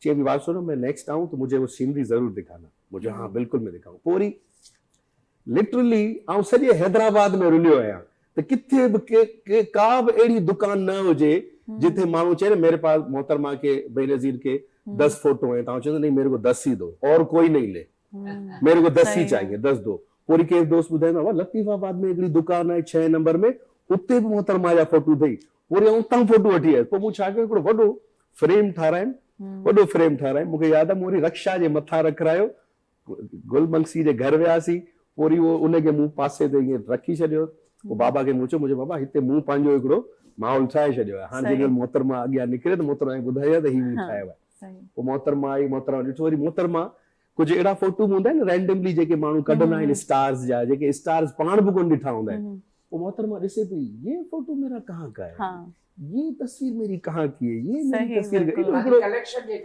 चलिए अभी बात सुनो, मैं नेक्स्ट आऊँ तो मुझे वो सीनरी जरूर दिखाना। मुझे हाँ बिल्कुल मैं दिखाऊँ। पूरी लिटरली आऊं सॼे हैदराबाद में रुलियो आहियां, त किथे बि का बि अहिड़ी दुकान न हुजे जिथे माण्हू चए न मेरे पास मोहतरमा के बेनज़ीर के 10 फोटो हैं, तव्हां चवंदो नहीं मेरे को 10 ही दो और कोई नहीं ले, मेरे को 10 ही चाहिए, 10 दो। पूरी केरु दोस्त ॿुधाईंदो आहे लतीफ़ाबाद में हिकिड़ी दुकान आहे 6 नंबर में, उते बि मोहतरमा जा फोटो अथई। वरी आउं उतां फोटो वठी आयुसि। पोइ मूं छा कयो, हिकिड़ो वॾो फ्रेम ठारायमि, वॾो फ्रेम ठारायमि। मूंखे यादि आहे मूं वरी रक्षा जे मथां रखायो, गुल मंगसी जे घर वियासीं, वरी उहो उनखे मूं पासे ते ईअं रखी छॾियो। पोइ बाबा खे मूं चयो, मुंहिंजो बाबा हिते मूं पंहिंजो हिकिड़ो माहौल ठाहे छॾियो आहे। हाणे जेॾी मोहतरमा अॻियां निकिरे त मोहतरमा ॿुधायो त ही मूं ठाहियो आहे। पोइ मोहतरमा आई, मोहतरमा ॾिठो, वरी मोहतरमा कुझु अहिड़ा फोटो हूंदा आहिनि रैंडमली जेके माण्हू कढंदा आहिनि स्टार्स जा, जेके स्टार्स पाण बि कोन ॾिठा हूंदा आहिनि। पोइ मोहतरमा ॾिसे पई, ये फोटो मेरा कहाँ का है, ये तस्वीर मेरी कहाँ की है, ये मेरी तस्वीर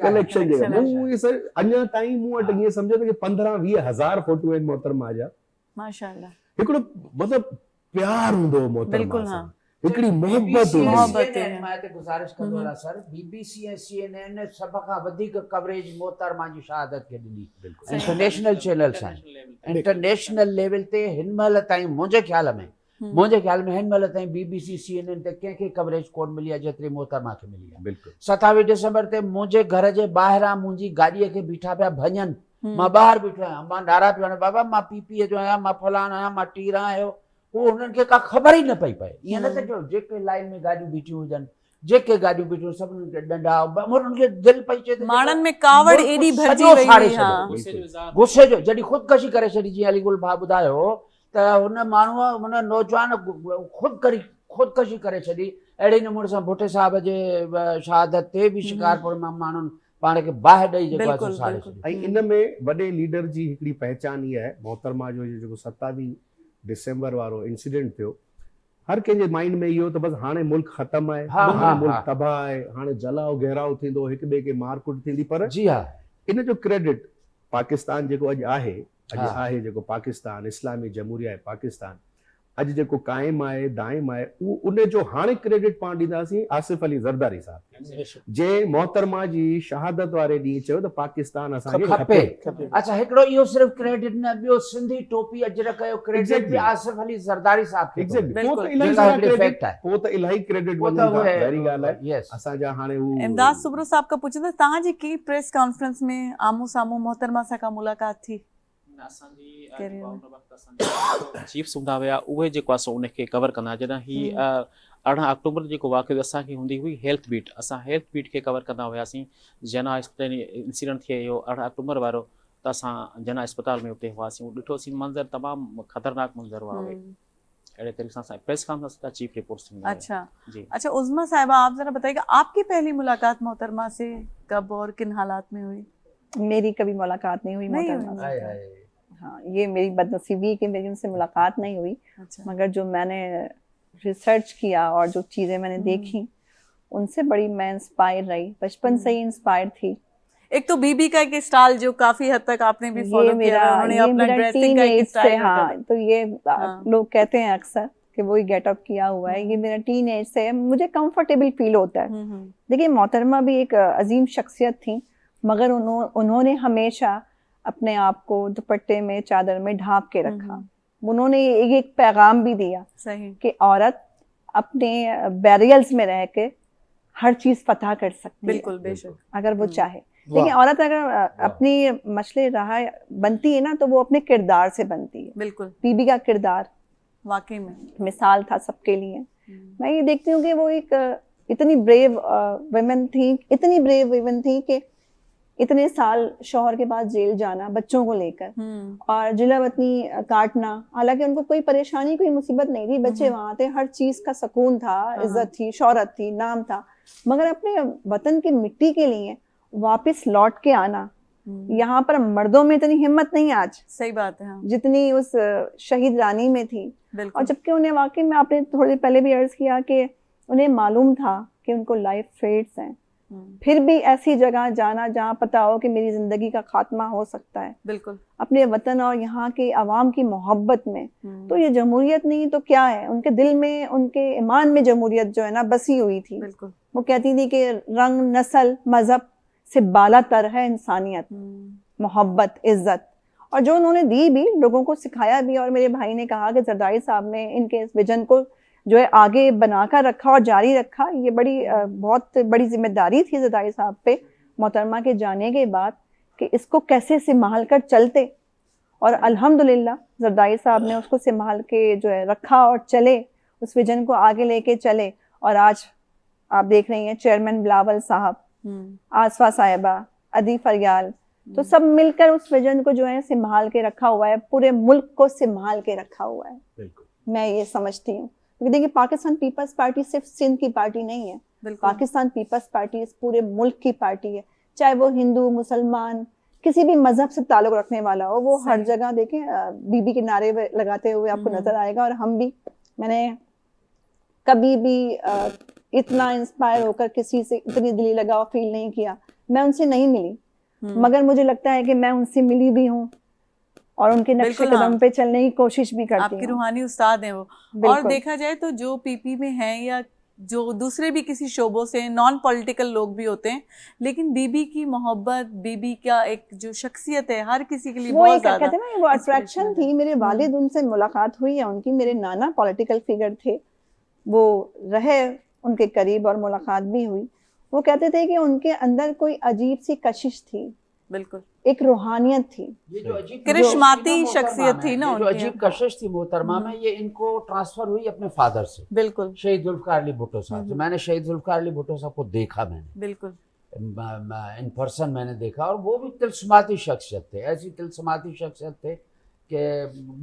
कलेक्शन जेका मूं ये सर अञा ताईं मूं वटि ईअं सम्झो त 15-20 हज़ार फोटो आहिनि मोहतरमा जा। माशाअल्लाह, हिकिड़ो मतिलबु प्यार हूंदो मोहतरमा सां, हिकिड़ी मोहब्बत हूंदी। मां हिते गुज़ारिश कंदो आहियां सर, BBC ऐं CNN सभ खां वधीक कवरेज मोहतरमा जी शहादत खे ॾिनी। इंटरनेशनल चैनल्स आहिनि, इंटरनेशनल लेवल ते हिन महिल ताईं मुंहिंजे ख़्याल में हिन महिल ताईं BBC CNN ते कंहिंखे कवरेज कोन मिली आहे जेतिरी मोहतरमा खे मिली आहे। 27 डिसेंबर ते मुंहिंजे घर जे ॿाहिरां मुंहिंजी गाॾीअ खे बीठा पिया भञनि, मां ॿाहिरि बीठो आहियां, मां नारा पियो हणां, बाबा मां PPA जो आहियां, मां फलाणो आहियां, मां टीरा आहियो। उहो हुननि खे का ख़बर ई न पई पए। ईअं न त जेके लाइन में गाॾियूं बीठियूं हुजनि, जेके गाॾियूं बीठियूं सभिनी खे डंडा, उन्हनि खे दिलि पई चए माण्हुनि में कावड़ एॾी भरिजी वई हुई, गुस्से जो। जॾहिं ख़ुदकशी करे छॾी, जीअं अलीगुल भाउ ॿुधायो त हुन माण्हूअ, हुन नौजवान ख़ुदकशी करे छॾी। अहिड़े नमूने सां भुट्टे साहिब जे शहादत ते बि शिकारपुर मां माण्हुनि पाण खे बाहि ॾेई जेको आहे साड़े छॾियो। ऐं इन में वॾे लीडर जी हिकिड़ी पहचान ई आहे मोहतरमा जो जेको 27 डिसेंबर वारो इंसिडेंट थियो, हर कंहिंजे माइंड में इहो त बसि हाणे मुल्क ख़तमु आहे, हा, हा, हाणे मुल्क हा। तबाह आहे, हाणे जलाओ घेराव थींदो, हिक ॿिए खे मारकुट थींदी, पर जी हा इन जो क्रेडिट पाकिस्तान जेको अॼु आहे, हा। आहे जेको पाकिस्तान इस्लामी जमहूरिया आहे पाकिस्तान, अॼु जेको क़ाइमु आहे दाइम आहे, उहो उन जो हाणे क्रेडिट पाण ॾींदासीं आसिफ अली ज़रदारी साहब जे मोहतरमा जी शहादत वारे ॾींहुं चयो त पाकिस्तान असांखे खपे। खपे। अच्छा हिकिड़ो इहो सिर्फ़ु क्रेडिट न, ॿियो सिंधी टोपी अजरक जो क्रेडिट बि Exactly. आसिफ अली ज़रदारी साहब खे थो एग्ज़ैक्टली, मिले। पोइ त बिल्कुलु। इलाही जेका सारा हिकिड़ी क्रेडिट, fact आहे। पोइ त इलाही क्रेडिट वो वञनि त था, उहे ज़ाहिरी ॻाल्हि आहे। yes। असांजा हाणे हू इमदाद सुब्रो साहब खां पुछंदा, तव्हांजी की प्रेस कॉन्फ्रेंस में आम्हूं साम्हूं मोहतरमा सां का मुलाक़ात थी? असांजी कहिड़े जेको में? उन वक़्तु असांजा चीफ हूंदा हुया उहे जेको आहे सो उनखे कवर कंदा, जॾहिं ही 18 अक्टूबर जेको वाक़ियो असांखे हूंदी हुई हेल्थ बीट, असां हेल्थ बीट खे कवर कंदा हुआसीं। जना अस्पताल इंसिडेंट थिए इहो 18 अक्टूबर वारो, त असां जना अस्पताल में उते हुआसीं, ॾिठोसीं मंज़र तमामु ख़तरनाक मंज़र हुआ उहे। अहिड़े तरीक़े सां असां प्रेस कॉन्फ्रेंस का चीफ रिपोर्ट्स थींदा हुआ। अच्छा जी अच्छा, उज़मा साहिबा आप जरा बताइएगा आपकी पहली मुलाकात मोहतरमा से कब और किन हालात में हुई? मेरी कभी मुलाकात नहीं हुई नहीं मोहतरमा हुई। से। हाय हाय। हाँ, ये मेरी बदनसीबी है कि मेरी उनसे मुलाकात नहीं हुई, अच्छा मगर जो मैंने रिसर्च किया और जो चीज़ें मैंने देखी उनसे बड़ी मैं इंस्पायर रही, बचपन से ही इंस्पायर थी। एक तो बीबी का एक स्टाइल जो काफी हद तक आपने भी ये फॉलो किया मेरा है, उन्होंने अपना ड्रेसिंग का एक टीनेज से, स्टाइल रखा हाँ था। तो ये हाँ। लोग कहते हैं अक्सर कि वही गेटअप किया हुआ है, ये मेरा टीनेज से है, मुझे कंफर्टेबल फील होता है। देखिए मोहतरमा भी एक अजीम शख्सियत थी, मगर उन्होंने हमेशा अपने आप को दुपट्टे में चादर में ढांप के रखा। उन्होंने एक पैगाम भी दिया सही। कि औरत अपने बैरियर्स में रह के हर चीज फतह कर सकती है बिल्कुल बेशक। अगर वो चाहे। देखिए औरत अगर अपनी मसले राह बनती है ना तो वो अपने किरदार से बनती है। बिल्कुल बीबी का किरदार वाकई में मिसाल था सबके लिए। मैं ये देखती हूँ कि वो एक इतनी ब्रेव वुमेन थी, इतनी ब्रेव वुमेन थी कि इतने साल शौहर के पास जेल जाना बच्चों को लेकर और जिला वतनी काटना, हालांकि उनको कोई परेशानी कोई मुसीबत नहीं थी, बच्चे वहाँ थे, हर चीज का सुकून था, इज्जत थी, शौहरत थी, नाम था, मगर अपने वतन की मिट्टी के लिए वापस लौट के आना, यहाँ पर मर्दों में इतनी हिम्मत नहीं आज, सही बात है। हाँ। जितनी उस शहीद रानी में थी। और बिल्कुल जबकि उन्हें वाकई में आपने थोड़ी पहले भी अर्ज किया कि उन्हें मालूम था कि उनको लाइफ थ्रेट्स हैं, फिर भी ऐसी जगह जाना जहाँ पता हो कि मेरी जिंदगी का खात्मा हो सकता है, बिल्कुल अपने वतन और यहाँ के अवाम की मोहब्बत में, तो ये जमहूरियत नहीं तो क्या है। उनके दिल में, उनके ईमान में जमहूरियत जो है ना बसी हुई थी। बिल्कुल वो कहती थी कि रंग नस्ल मजहब से बालातर है इंसानियत, मोहब्बत, इज्जत, और जो उन्होंने दी भी, लोगों को सिखाया भी। और मेरे भाई ने कहा कि जरदारी साहब ने इनके इस विजन को जो है आगे बनाकर रखा और जारी रखा। ये बड़ी बहुत बड़ी जिम्मेदारी थी जरदारी साहब पे मोहतरमा के जाने के बाद कि इसको कैसे संभाल कर चलते, और अल्हम्दुलिल्लाह जरदारी साहब ने उसको संभाल के जो है रखा और चले, उस विजन को आगे लेके चले। और आज आप देख रही हैं चेयरमैन बिलावल साहब, आसफा साहिबा, अदी फरियाल, तो सब मिलकर उस विजन को जो है संभाल के रखा हुआ है, पूरे मुल्क को संभाल के रखा हुआ है। मैं ये समझती हूँ, क्योंकि देखिए पाकिस्तान पीपल्स पार्टी सिर्फ सिंध की पार्टी नहीं है, पाकिस्तान पीपल्स पार्टी इस पूरे मुल्क की पार्टी है, चाहे वो हिंदू मुसलमान किसी भी मजहब से ताल्लुक रखने वाला हो, वो हर जगह देखें बीबी के नारे लगाते हुए आपको नजर आएगा। और हम भी, मैंने कभी भी इतना इंस्पायर होकर किसी से इतनी दिली लगाव फील नहीं किया। मैं उनसे नहीं मिली, मगर मुझे लगता है कि मैं उनसे मिली भी हूँ और उनके नक्शे कदम पे चलने की कोशिश भी करती हूँ। आपकी रूहानी उस्ताद हैं वो। और देखा जाए तो जो पीपी में हैं या जो दूसरे भी किसी शोबों से नॉन पॉलिटिकल लोग भी होते हैं, लेकिन बीबी की मोहब्बत, बीबी का एक जो शख्सियत है हर किसी के लिए बहुत ज्यादा कहते हैं ना, वो अट्रैक्शन थी। मेरे वालिद उनसे मुलाकात हुई है उनकी, मेरे नाना पॉलिटिकल फिगर थे, वो रहे उनके करीब और मुलाकात भी हुई। वो कहते थे कि उनके अंदर कोई अजीब सी कशिश थी, बिल्कुल एक रूहानियत थी, ये जो अजीब करिश्माती शख्सियत थी ना, जो अजीब कशिश थी मोहतरमा में, ये इनको ट्रांसफर हुई अपने फादर से, बिल्कुल शहीद जुल्फकार अली भुट्टो साहब से। मैंने शहीद जुल्फकार अली भुट्टो साहब को देखा, मैंने बिल्कुल इन पर्सन मैंने देखा, और वो भी तिलस्माती शख्सियत थे, ऐसी तिलस्माती शख्सियत थे कि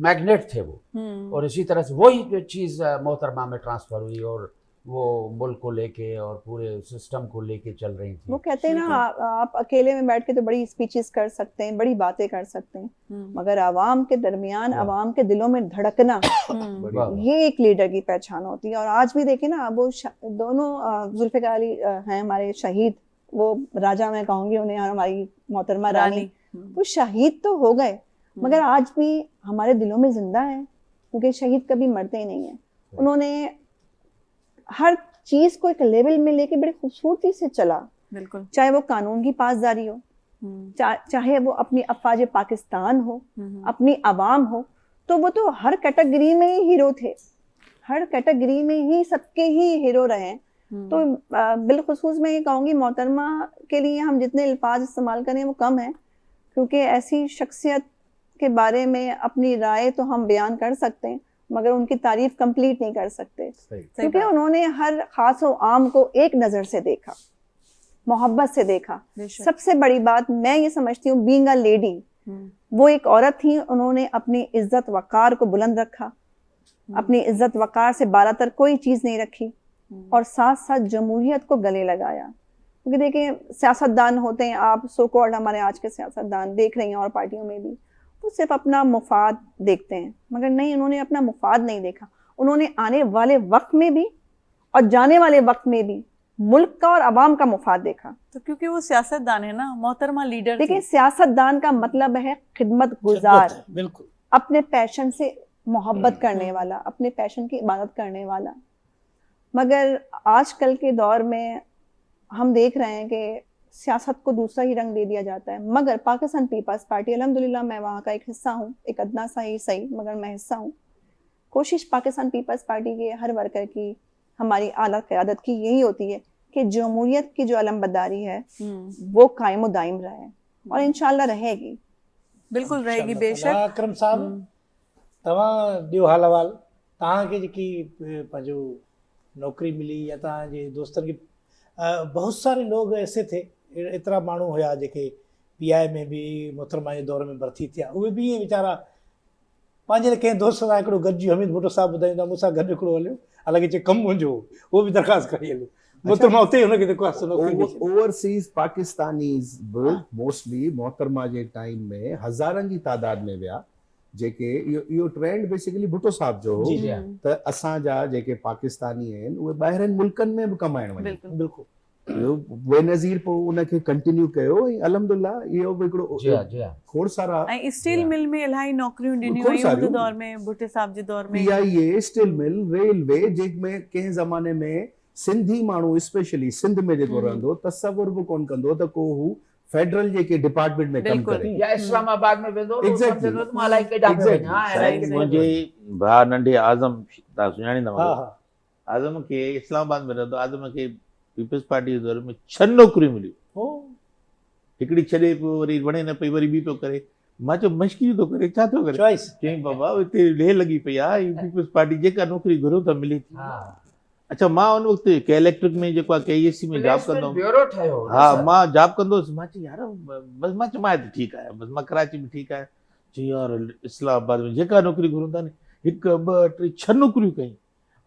मैग्नेट थे वो। और इसी तरह से वही जो चीज़ मोहतरमा में ट्रांसफ़र हुई, और वो मुल्क को लेके और पूरे सिस्टम को लेके चल रही थी। वो कहते हैं ना, आप अकेले में बैठ के तो बड़ी स्पीचेस कर सकते हैं, बड़ी बातें कर सकते हैं, मगर आवाम के दरमियान आवाम के दिलों में धड़कना, ये एक लीडर की पहचान होती है। और आज भी देखें ना, वो दोनों जुल्फ़िकार अली हैं हमारे शहीद, वो राजा मैं कहूँगी उन्हें, और हमारी मोहतरमा रानी, वो शहीद तो हो गए मगर आज भी हमारे दिलों में जिंदा है, क्योंकि शहीद कभी मरते ही नहीं है। उन्होंने हर चीज को एक लेवल में लेके बड़ी खूबसूरती से चला, बिल्कुल, चाहे वो कानून की पासदारी हो, चाहे वो अपनी अफवाज पाकिस्तान हो, अपनी आवाम हो, तो वो तो हर कैटेगरी में ही हीरो थे, हर कैटेगरी में ही सबके ही हीरो रहे। तो बिलखुसूस मैं ये कहूँगी, मोहतरमा के लिए हम जितने अल्फाज इस्तेमाल करें वो कम है, क्योंकि ऐसी शख्सियत के बारे में अपनी राय तो हम बयान कर सकते हैं मगर उनकी तारीफ कंप्लीट नहीं कर सकते, क्योंकि उन्होंने हर खास व आम को एक नज़र से देखा, मोहब्बत से देखा। सबसे बड़ी बात मैं ये समझती हूँ, बीइंग अ लेडी, वो एक औरत थी, उन्होंने अपनी इज्जत वक़ार को बुलंद रखा, अपनी इज्जत वक़ार से बालातर कोई चीज़ नहीं रखी, और साथ साथ जमहूरियत को गले लगाया। क्योंकि देखिए, सियासतदान होते हैं, आप सो कॉल्ड हमारे आज के सियासतदान देख रही हैं और पार्टियों में भी, वो सिर्फ अपना मुफाद देखते हैं, मगर नहीं, उन्होंने अपना मुफाद नहीं देखा। उन्होंने आने वाले वक्त में भी और जाने वाले वक्त में भी मुल्क का और अवाम का मुफाद देखा। तो क्योंकि वो सियासतदान है ना, मोहतरमा लीडर। देखिए, सियासतदान का मतलब है खिदमत गुजार, बिल्कुल, अपने पैशन से मोहब्बत करने वाला, अपने पैशन की इबादत करने वाला। मगर आजकल के दौर में हम देख रहे हैं कि सियासत को दूसरा ही रंग दे दिया जाता है। मगर पाकिस्तान पीपल्स पार्टी, अल्हम्दुलिल्लाह मैं वहाँ का एक हिस्सा हूँ, एक अदना सा ही सही मगर मैं हिस्सा हूँ। कोशिश पाकिस्तान पीपल्स पार्टी के हर वर्कर की, हमारी आला क़यादत की यही होती है कि जमहूरियत की जो अलमबरदारी है वो कायम दाइम रहे, और इंशाल्लाह रहेगी, बिल्कुल रहेगी, बेशक। अकरम साहब, तव्हां ॾियो हाल अहवाल, तव्हांखे जेकी पंहिंजो नौकरी मिली या तव्हांजे दोस्तनि खे, बहुत सारे लोग ऐसे थे, एतिरा माण्हू हुया जेके PI में बि मोहतरमा जे दौर में भर्ती थिया, उहे बि ईअं वीचारा पंहिंजे कंहिं दोस्त सां हिकिड़ो गॾिजी, हमीद भुट्टो साहिबु ॿुधाईंदा, मूंसां गॾु हिकिड़ो हलियो, हालांकि चए कमु मुंहिंजो हो, उहो बि दरख़्वास्त करे हलियो, मोहतरमा उते हुनखे दरख़्वास्त नौकरी ओवरसीज़ पाकिस्तानीज़ बि मोस्टली मोहतरमा जे टाइम में हज़ारनि जी तादाद में विया, जेके इहो ट्रेंड बेसिकली भुट्टो साहब जो हो, त असांजा जेके पाकिस्तानी आहिनि उहे ॿाहिरनि मुल्कनि में बि कमाइण वञनि। बिल्कुल, बेनज़ीर पोइ उनखे कंटिन्यू कयो, ऐं अल्हम्दुलिल्लाह इहो बि हिकिड़ो खोड़ सारा, ऐं स्टील मिल में इलाही नौकरियूं ॾिनियूं हुयूं उन दौर में, भुट्टे साहब जे दौर में। PIA, स्टील मिल, रेलवे, जंहिंमें कंहिं ज़माने में सिंधी माण्हू स्पेशली सिंध में जेको रहंदो, तसवुर बि कोन कंदो त को हू फेडरल जेके डिपार्टमेंट में कमु करे या इस्लामाबाद में वेंदो, मुंहिंजे भाउ नंढे आज़म, तव्हां सुञाणींदा, आज़म खे इस्लामाबाद में रहंदो, आज़म खे पीपल्स पार्टी जे दौर में 6 नौकरियूं मिलियूं, हिकिड़ी छॾे पोइ वरी वणे न पई, वरी बि पियो करे। मां चयो मश्किरी थो करे, छा थो करे? चईं बाबा हिते लेह लॻी पई आहे, पीपल्स पार्टी जेका नौकिरी घुरो त मिले थी। अच्छा, मां उन वक़्तु के इलेक्ट्रिक में जेको आहे KEC में जॉब कंदो हुउमि, हा मां जॉब कंदो हुउसि। मां चयो यार बसि, मां चयो मां हिते ठीकु आहियां, बसि मां कराची में ठीकु आहियां। चई यार इस्लामाबाद में जेका नौकिरी घुरूं था न, 1 2 3 6 नौकरियूं कई,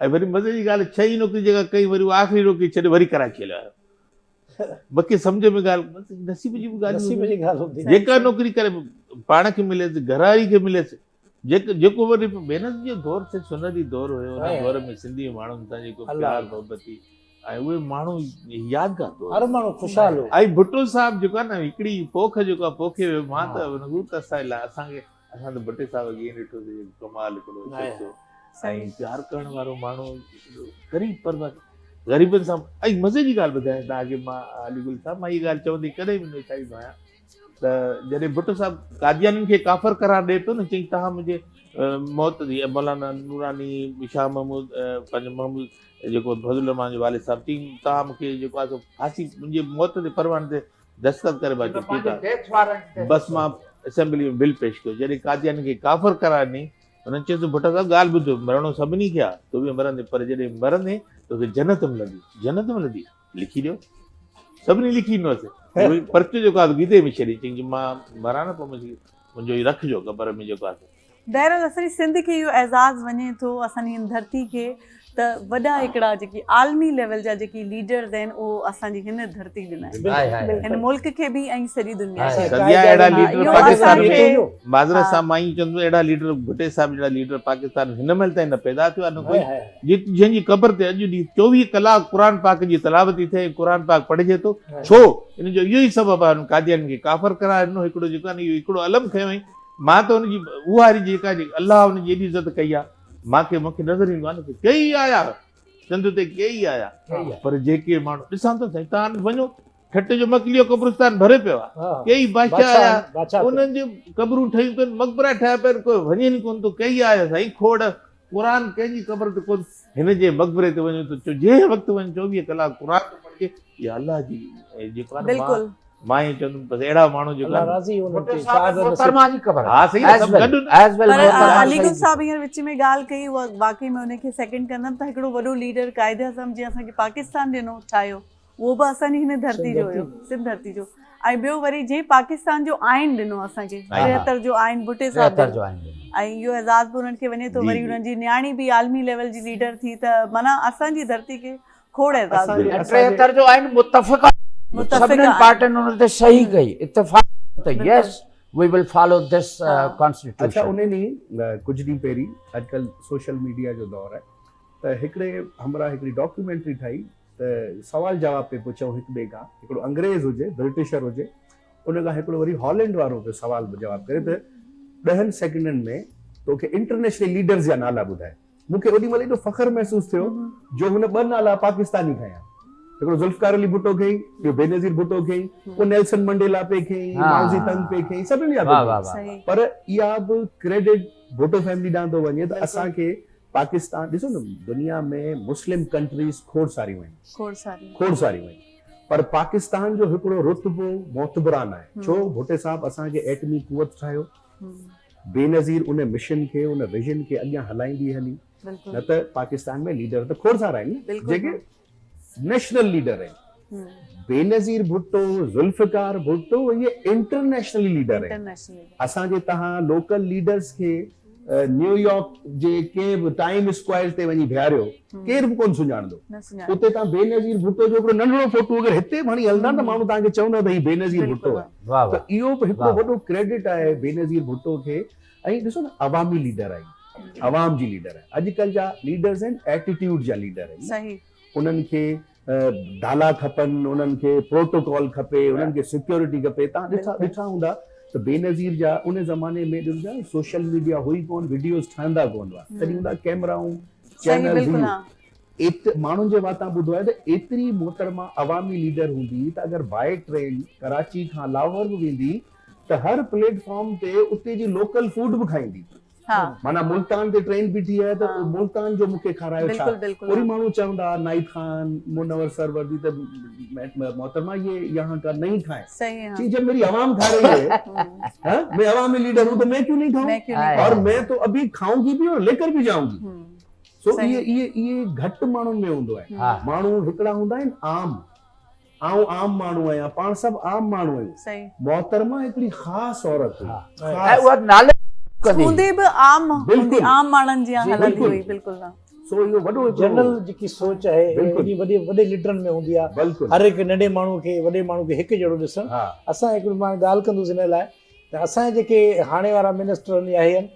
ऐं वरी मज़े जी ॻाल्हि, 6 नौकरी जेका कई, वरी उहा आख़िरी नौकरी छॾे वरी कराची हलियो आहियो। मूंखे सम्झ में ॻाल्हि, नसीब जी बि ॻाल्हि, जेका नौकरी करे पाण खे मिलेसि, घरवारी खे मिलेसि, जेको वरी महिनत जो दौर थिए, सुनहरी दौर हुयो, उन दौर में सिंधी माण्हुनि सां जेको प्यार मोहबती, ऐं उहे माण्हू यादगार दौर, हर माण्हू ख़ुशहाल हो। ऐं भुट्टो साहिबु जेको आहे न, हिकिड़ी पोख जेको आहे पोखे वियो, मां त हू त असांजे लाइ, असां त भुट्टे साहिब खे ईअं ॾिठोसीं, कमाल हिकिड़ो ऐं प्यार करण वारो माण्हू, ग़रीब पर ग़रीबनि सां। ऐं मज़े जी ॻाल्हि ॿुधायां तव्हांखे, मां अलीगुल साहिबु, मां इहा ॻाल्हि चवंदी कॾहिं बि न चाहींदो आहियां, त जॾहिं भुट्टो साहिबु कादियानियुनि खे काफ़र करार ॾिए पियो न, चई तव्हां मुंहिंजे मौत जी, मौलाना नूरानी, शाह महमूद, पंहिंजो महमूद जेको फज़लुर रहमान जो वालिद साहिबु, चई तव्हां मूंखे जेको आहे सो फांसी, मुंहिंजे मौत ते परवाने ते दस्तख़त करे, मां चयो ठीकु आहे, बसि मां असेंबली में बिल पेश कयो। जॾहिं कादियानियुनि खे काफ़र करार ॾिनी, हुननि चयोसि भुट्टो साहिबु ॻाल्हि ॿुधो, मरणो सभिनी खे आहे, तूं बि मरंदे, पर जॾहिं मरंदे तोखे जन्नत मिलंदी, जन्नत मिलंदी, लिखी ॾियो। सभिनी लिखी ॾिनोसि, पर्चो जेको आहे गीदे में छॾी, चई मां मरां न, पोइ मुंहिंजो ई रखिजो क़बर में जेको आहे। बहरहाल असांजी सिंध खे इहो एज़ाज़ वञे थो, असांजी हिन धरती खे, त वॾा हिकिड़ा जेकी आलमी लेवल जा जेकी लीडर्स आहिनि उहो असांजी हिन धरती ॾिना आहिनि, हिन मुल्क खे बि ऐं सॼी दुनिया खे। सॼा अहिड़ा लीडर इहो पाकिस्तान असांखे- में माज़रत सां मां ई चवंदुमि अहिड़ा लीडर भुटे साहिब जहिड़ा लीडर पाकिस्तान हिन महिल ताईं न पैदा थियो आहे न कोई, जंहिंजी क़बर ते अॼु ॾींहुं 24 कलाक क़ुर पाक जी तलावत थी थिए, क़ुर पाक पढ़िजे थो, छो इन जो इहो ई सबबु आहे कादियान खे काफ़र कराए ॾिनो, हिकिड़ो जेको आहे न इहो हिकिड़ो अलम खयो हुई। मां त हुनजी उहा वारी जेका अलाह हुनजी एॾी इज़त कई आहे, मूंखे नज़र ईंदो आहे न कई आया चंद ते कई आया, पर जेके माण्हू ॾिसां थो साईं, तव्हां वञो ठट जो मकलियो कब्रिस्तान भरे पियो आहे, कई बादशाह आया, उन्हनि जूं कबरूं ठहियूं पियूं, मक़बरा ठहिया पिया, कोई वञे न कोन थो, कई आया साईं खोड़, क़ुर कंहिंजी क़बर ते कोन, हिन जे मक़बरे ते वञो त जंहिं वक़्तु वञो 24 कलाक क़ुर पढ़जे, इहा अलाह जी जेको आहे बिल्कुलु मां ई चवंदुमि बसि अहिड़ा माण्हू जेको अलीगुल साहब हींअर विच में ॻाल्हि कई, उहा वाकई में उनखे सेकेंड कंदमि, त हिकिड़ो वॾो लीडर क़ाइदे आज़म जीअं असांखे पाकिस्तान ॾिनो ठाहियो, उहो बि असांजी हिन धरती जो हुयो, सिंध धरती जो। ऐं ॿियो वरी जंहिं पाकिस्तान जो आइन ॾिनो असांखे, 73 जो आइन भुटे साहिब, ऐं इहो एज़ाज़ बि उन्हनि खे वञे थो, वरी उन्हनि जी न्याणी बि आलमी लेवल जी लीडर थी, त माना असांजी धरती खे खोड़ एज़ाज़ 73 जो आइन मुतफ़िक़ सभिनी पार्टियुनि उन ते सही कई, इत्तेफ़ाक़ त yes we will follow this constitution. अच्छा उन ॾींहुं कुझु ॾींहं पहिरीं अॼुकल्ह सोशल मीडिया जो दौर आहे, त हिकिड़े हमरा हिकिड़ी डॉक्यूमेंट्री ठाही, त सवाल जवाब पे पुछूं हिक ॿिए खां, हिकिड़ो अंग्रेज़ हुजे ब्रिटिशर हुजे, उन खां हिकिड़ो वरी हॉलैंड वारो पियो सवाल जवाब करे, त 10 सेकेंडनि में तोखे इंटरनेशनल लीडर्स जा नाला ॿुधाए। मूंखे ओॾी महिल एॾो फ़ख्रु महसूसु थियो जो हुन 2 नाला पाकिस्तानी खयां, हिकिड़ो ज़ुल्फ़िकार अली भुट्टो खयईं, ॿियो बेनज़ीर भुट्टो खयईं, पोइ नेल्सन मंडेला पे खयईं, माओ ज़ेडंग पे खयईं, सभिनी जा पे, पर इहा बि क्रेडिट भुट्टो फैमिली ॾांहुं थो वञे, त असांखे पाकिस्तान ॾिसो न, दुनिया में मुस्लिम कंट्रीज़ खोड़ सारियूं आहिनि, पर पाकिस्तान जो हिकिड़ो रुतबो मोतबरान आहे, छो भुट्टे साहब असांखे एटमी कुवत ठाहियो, बेनज़ीर उन मिशन खे उन विजन खे अॻियां हलाईंदी हली, न त पाकिस्तान में लीडर त खोड़ सारा आहिनि जेके नेशनल लीडर आहिनि, बेनज़ीर भुट्टो, ज़ुल्फ़िकार भुट्टो, ये इंटरनेशनल लीडर आहिनि। असांजे तव्हां लोकल लीडर्स खे न्यूयॉर्क जे के बि टाइम स्क्वायर ते वञी बीहारियो, केर बि कोन सुञाणंदो, उते तव्हां बेनज़ीर भुट्टो जो हिकिड़ो नंढड़ो फोटो अगरि हिते खणी हलंदा त माण्हू तव्हांखे चवंदा त हीउ बेनज़ीर भुट्टो आहे, त इहो बि हिकिड़ो वॾो क्रेडिट आहे बेनज़ीर भुट्टो खे। ऐं ॾिसो न अवामी लीडर आहिनि, अवाम जी लीडर आहे, अॼुकल्ह जा लीडर्स आहिनि एटीट्यूड जा लीडर आहिनि, उन्हनि खे डाला खपनि, उन्हनि खे प्रोटोकॉल खपे, उन्हनि खे सिक्योरिटी खपे। तव्हां ॾिठा हूंदा त बेनज़ीर जा उन ज़माने में ॾिसंदा सोशल मीडिया हुई कोन, वीडियोस ठहंदा कोन हुआ, तॾहिं हूंदा कैमराऊं, चैनल, माण्हुनि जे वातां ॿुधो आहे त एतिरी मोहतरमा अवामी लीडर हूंदी त अगरि बाय ट्रेन कराची खां लाहौर बि वेंदी त हर प्लेटफॉर्म ते उते जी लोकल फूड बि खाईंदी, माना मुल्तान ते ट्रेन बीठी आहे त मुल्तान जो मूंखे खारायो छा, वरी माण्हू चवंदा नाइद खान मुनव्वर सरवर्दी त मोहतरमा ये यहाँ का नहीं खाए, जी जब मेरी आवाम खा रही है, मैं अवामी लीडर हूँ तो मैं क्यों नहीं खाऊं, और मैं तो अभी खाऊंगी भी और लेकर भी जाऊंगी। सो ये घटि माण्हुनि में हूंदो आहे, माण्हू हिकिड़ा हूंदा आहिनि आम, आऊं आम माण्हू आहियां, पाण सभु आम माण्हू आहियूं, मोहतरमा हिकिड़ी ख़ासि औरत हुई, हूंदे बि आम हूंदी, आम माण्हुनि जी हलंदी हुई, बिल्कुलु न। सो इहो वॾो जनरल जेकी सोच आहे एॾी वॾे लीडरनि में हूंदी आहे, हर हिकु नंढे माण्हू खे वॾे माण्हू खे हिकु जहिड़ो ॾिसणु। असां हिकिड़ी मां ॻाल्हि कंदुसि हिन लाइ त असांजे जेके हाणे वारा मिनिस्टर आहिनि,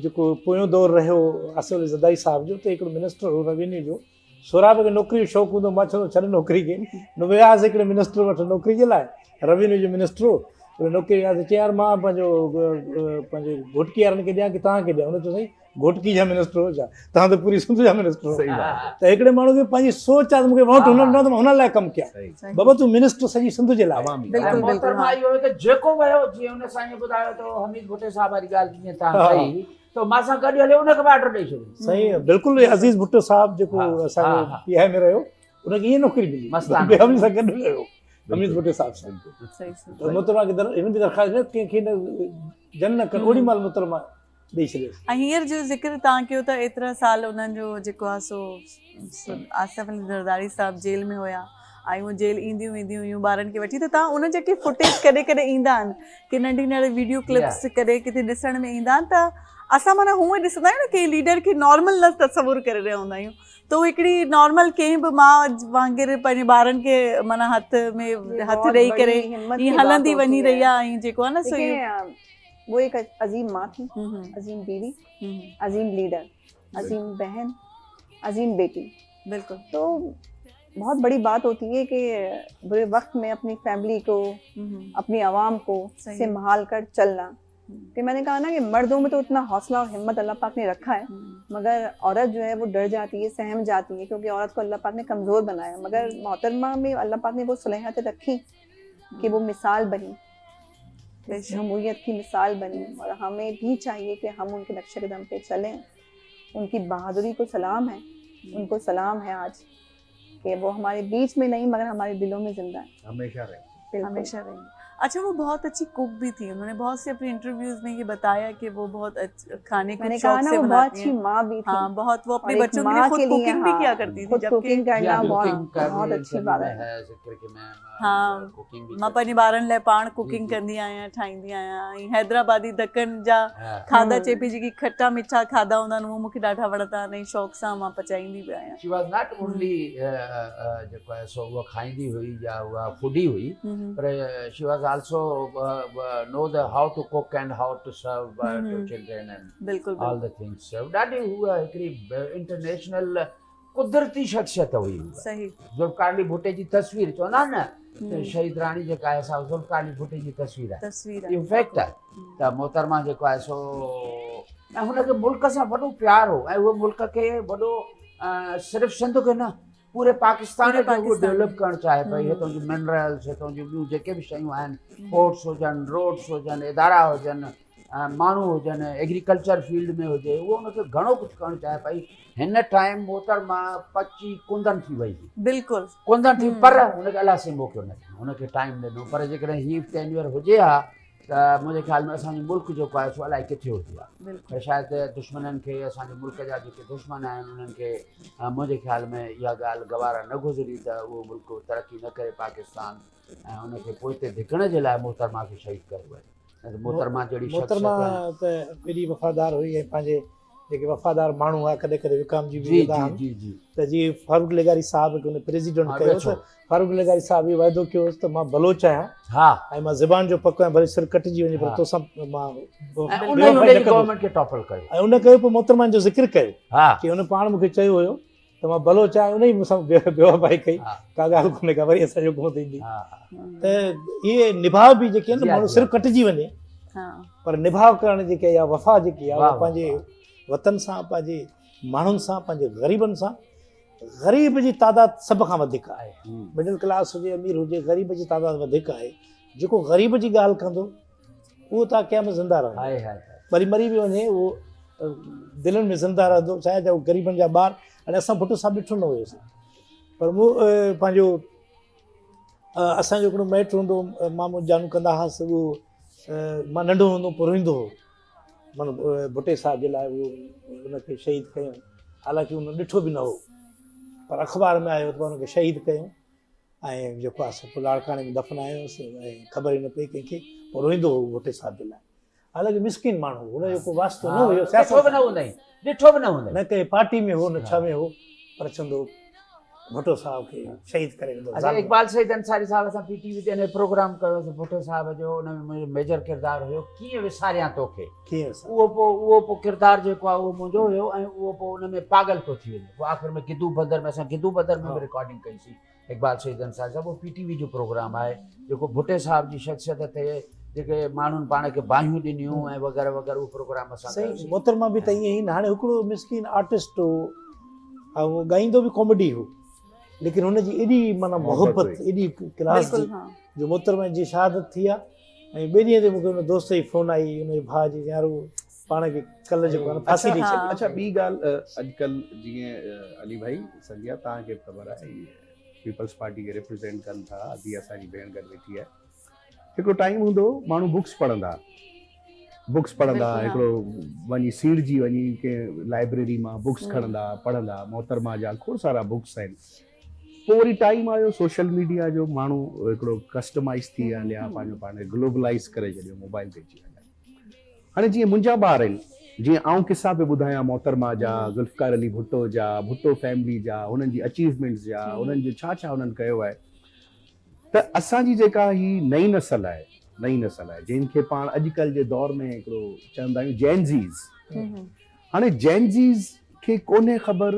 जेको पोयों दौर रहियो आसिफ अली ज़रदारी साहिब जो, त हिकिड़ो मिनिस्टर हो रेवेन्यू जो, सोराब खे नौकिरी जो शौक़ु हूंदो, मां चवंदो छॾ नौकिरी खे, न वियासीं हिकिड़े मिनिस्टर वटि नौकिरी जे लाइ, रेवेन्यू जो मिनिस्टर हो, नौकिरी वियासीं, चई यार मां पंहिंजे घोटकी वारनि खे ॾियां की तव्हांखे ॾियां, हुन चयो साईं घोटकी जा मिनिस्टर हो छा, तव्हां त पूरी सिंध जा मिनिस्टर हो, त हिकिड़े माण्हू खे पंहिंजी सोच आहे त मूंखे वोट हुन ॾिनो त मां हुन लाइ कमु कयां, बाबा तूं मिनिस्टर सॼी सिंध जे लाइ, जेको वियो जीअं हुन साईं ॿुधायो त हमीद भुट्टे साहिब वारी ॻाल्हि जीअं तव्हां कई त मां सां गॾु हलियो उनखे बि ऑर्डर ॾेई छॾियो, सही बिल्कुलु अज़ीज़ भुट्टो साहिब जेको असांजे पीआई में रहियो, उनखे ईअं नौकिरी मिली, हम सां गॾु रहियो हमीद भुट्टे साहिब सां, मोहतरमा खे हिन बि दरख़्वास्त न कंहिंखे जन न कनि, ओॾी महिल मोहतरमा ॾेई छॾियो। ऐं हींअर जो ज़िक्र तव्हां कयो त एतिरा साल उन्हनि जो जेको आहे सो आसिफ अली ज़रदारी साहिब जेल में हुया, ऐं जेल ईंदियूं वेंदियूं हुयूं ॿारनि खे वठी, त तव्हां उन जेके फुटेज कॾहिं कॾहिं ईंदा आहिनि की नंढी नंढी वीडियो क्लिप्स कॾहिं किथे ॾिसण में ईंदा आहिनि, त असां माना हूअं ॾिसंदा आहियूं न की लीडर खे नॉर्मल न तस्वुरु करे रहिया हूंदा आहियूं, त उहो हिकिड़ी नॉर्मल कंहिं बि माउ वांगुरु पंहिंजे ॿारनि खे माना हथ में हथ ॾेई करे ईअं हलंदी वञी रही आहे, ऐं जेको आहे न सो वो एक अजीम माँ थी, अजीम बीवी, अजीम लीडर, अजीम बहन, अजीम बेटी। बिल्कुल। तो बहुत बड़ी बात होती है कि बुरे वक्त में अपनी फैमिली को, अपनी आवाम को संभाल कर चलना। कि मैंने कहा ना कि मर्दों में तो इतना हौसला और हिम्मत अल्लाह पाक ने रखा है, मगर औरत जो है वो डर जाती है, सहम जाती है, क्योंकि औरत को अल्लाह पाक ने कमज़ोर बनाया। मगर मोहतरमा में अल्लाह पाक ने वो सलाहियत रखी कि वो मिसाल बनी, जमहूरियत की मिसाल बनी, और हमें भी चाहिए कि हम उनके नक्शे कदम पे चलें। उनकी बहादुरी को सलाम है, उनको सलाम है आज कि वो हमारे बीच में नहीं मगर हमारे दिलों में जिंदा है, हमेशा रहेंगे, हमेशा रहेंगे। अच्छा, वो बहुत अच्छी कुक भी थी, उन्होंने बहुत से अपने इंटरव्यूज में ये बताया कि वो बहुत खाने को शौक से वो बहुत अच्छी माँ भी थी। हाँ, बहुत, वो अपने बच्चों के लिए खुद कुकिंग भी किया करती थी, जबकि कुकिंग करना बहुत अच्छी बात है। हाँ, मां पंहिंजे ॿारनि लाइ पाण कुकिंग कंदी आहियां, ठाहींदी आहियां, ऐं हैदराबादी दक्कन जा खाधा चइबी जेकी खट्टा मिठा खाधा हूंदा आहिनि उहे मूंखे ॾाढा वणंदा आहिनि, ऐं शौक़ सां मां पचाईंदी बि आहियां। She was not only जेको आहे सो उहा खाईंदी हुई या उहा फूडी हुई, पर she was also know the how to cook and how to serve to children and all the things. ॾाढी उहा हिकिड़ी इंटरनेशनल कुदरती शख्सियत हुई। सही। ज़ुल्फ़िकार भुट्टे जी तस्वीर चवंदा न, शहीद राणी जेका आहे सा ज़ुल्फ़िकार भुट्टे जी तस्वीर आहे, इहो फैक्ट आहे। त मोहतरमा जेको आहे सो ऐं हुनखे मुल्क सां वॾो प्यार हो, ऐं उहो मुल्क खे वॾो सिर्फ़ु सिंध खे न पूरे पाकिस्तान खे उहो डेवलप करणु चाहे पई। हितां जूं मिनरल्स, हितां जूं ॿियूं जेके बि शयूं आहिनि, पोर्ट्स हुजनि, रोड्स हुजनि, इदारा हुजनि, माण्हू हुजनि, एग्रीकल्चर फील्ड में हुजे, उहो हुनखे घणो कुझु करणु चाहे पई। हिन टाइम मोहतरमा पची कुंदन थी वई हुई, बिल्कुलु कुंदन थी, पर हुनखे अलाह से मौक़ो न ॾिनो, हुनखे टाइम ॾिनो। पर जेकॾहिं हीअ टेन्यूअर हुजे हा त मुंहिंजे ख़्याल में असांजो मुल्क जेको आहे सो अलाए किथे हुजे हा। पर शायदि दुश्मननि खे, असांजे मुल्क जा जेके दुश्मन आहिनि उन्हनि खे मुंहिंजे ख़्याल में इहा ॻाल्हि गवारा न गुज़री त उहो मुल्क तरक़ी न करे पाकिस्तान, ऐं उनखे पोइते धिकण जे लाइ मोहतरमा खे शहीद कयो वियो। मोहतरमा जहिड़ी मोहतरमा त एॾी वफ़ादार हुई, ऐं पंहिंजे जेके वफ़ादार माण्हू हुआ कॾहिं कॾहिं विकामजी बि वेंदा आहिनि, त जीअं फारूक लेगारी साहिब खे उन प्रेसिडेंट कयो, त फारूक लेगारी साहिब इहो वाइदो कयो त मां भलोच आहियां, ऐं मां ज़बान जो पको आहियां, भले सिर कटिजी वञे पर तोसां मां गवर्नमेंट खे टॉपल कयो। ऐं उन कयो पोइ मोहतरमा जो ज़िक्र कयो कि हुन पाण मूंखे चयो हुयो त मां भलोच आहियां, उन ई मूंसां बेवफ़ाई कई, का ॻाल्हि कोन्हे का, वरी असांजो हुकूमत ईंदी। त इहे निभाव बि जेके आहिनि माण्हू सिर्फ़ु कटिजी वञे, पर निभाव करण जेके या वफ़ा जेकी आहे उहा पंहिंजे वतन सां, पंहिंजे माण्हुनि सां, पंहिंजे ग़रीबनि सां। ग़रीब जी तादाद सभ खां वधीक आहे, मिडिल क्लास हुजे अमीर हुजे, ग़रीब जी तादाद वधीक आहे। जेको ग़रीब जी ॻाल्हि कंदो उहो तव्हां कंहिं में ज़िंदा रहंदो, वरी मरी बि वञे उहो दिलनि में ज़िंदा रहंदो, चाहे त ग़रीबनि जा ॿार। हाणे असां भुट्टो साहिबु ॾिठो न हुयोसीं, पर मूं पंहिंजो असांजो हिकिड़ो मैट हूंदो, मामू जानू कंदा हुआसीं, उहो मां नंढो हूंदो पोइ रोईंदो हो, माना भुट्टे साहिब जे लाइ उहो हुनखे शहीद कयूं, हालांकि हुन ॾिठो बि न हो, पर अख़बार में आयो त हुनखे शहीद कयूं, ऐं जेको आहे पोइ लाड़काणे में दफ़नायोसीं, ऐं ख़बर ई न पई कंहिंखे, पोइ रोईंदो हो भुट्टे साहिब जे लाइ। हालांकि मिसकिन माण्हू, हुनजो को वास्तो न हुयो, ॾिठो बि न हूंदो, न कंहिं पार्टी में हो न छा में हो, पर चवंदो भुट्टो साहिब खे शहीद करे वेंदो। इक़बाल सईद अंसारी साहिब सां PTV ते प्रोग्राम कयोसीं भुट्टो साहिब जो, हुन में मुंहिंजो मेजर किरदारु हुयो, कीअं विसारियां तोखे, उहो पोइ किरदारु जेको आहे उहो मुंहिंजो हुयो, ऐं उहो पोइ हुन में पागल पियो थी वञे। पोइ आख़िर में गिदू बदर में, असां गिदू बदर में बि रिकॉर्डिंग कईसीं इक़बाल सईद अंसारी साहिब। उहो PTV जो प्रोग्राम आहे जेको भुट्टे साहिब जी शख़्सियत ते जेके माण्हुनि पाण खे बाहियूं ॾिनियूं ऐं वग़ैरह वग़ैरह, उहो प्रोग्राम असां सही। मोहतरमा बि त ईअं ई न, हाणे हिकिड़ो मिसकिन आर्टिस्ट हो, ऐं उहो ॻाईंदो बि कॉमेडी हो, लेकिन हुनजी एॾी माना मोहबत, एॾी क्लास जी, जो मोहतरमा जी शहादत थी आहे। ऐं ॿिए ॾींहं ते मूंखे हुन दोस्त जी फ़ोन आई, हुनजे भाउ जी, यार उहो पाण खे कल्ह जेको आहे फांसी ॾेई छॾी। अच्छा, ॿी ॻाल्हि, अॼुकल्ह जीअं अली भाई संध्या तव्हांखे ख़बर आहे पीपल्स पार्टी खे रिप्रेज़ेंट कनि था, अदी असांजी भेण गॾु वेठी आहे, हिकिड़ो टाइम हूंदो माण्हू बुक्स पढ़ंदा, हिकिड़ो वञी सीड़जी वञी के लाइब्रेरी मां बुक्स खणंदा, पढ़ंदा। मोहतरमा जा खोड़ सारा बुक्स आहिनि, पोइ वरी टाइम आयो सोशल मीडिया जो, माण्हू हिकिड़ो कस्टमाइज़ थी हलिया, पंहिंजो पाण ग्लोबलाइज़ करे छॾियो, मोबाइल ते अची हलिया। हाणे जीअं मुंहिंजा ॿार आहिनि, जीअं आउं किसा पियो ॿुधायां मोहतरमा जा, ज़ुल्फ़कार अली भुट्टो जा, भुट्टो फैमिली जा, हुननि जी अचीवमेंट्स जा, हुननि जो छा छा हुननि कयो आहे, त असांजी जेका ही नई नस्ल आहे, जंहिंखे पाण अॼुकल्ह जे दौर में हिकिड़ो चवंदा आहियूं जैनज़ीज़, हाणे जैनज़ीज़ खे कोन्हे ख़बर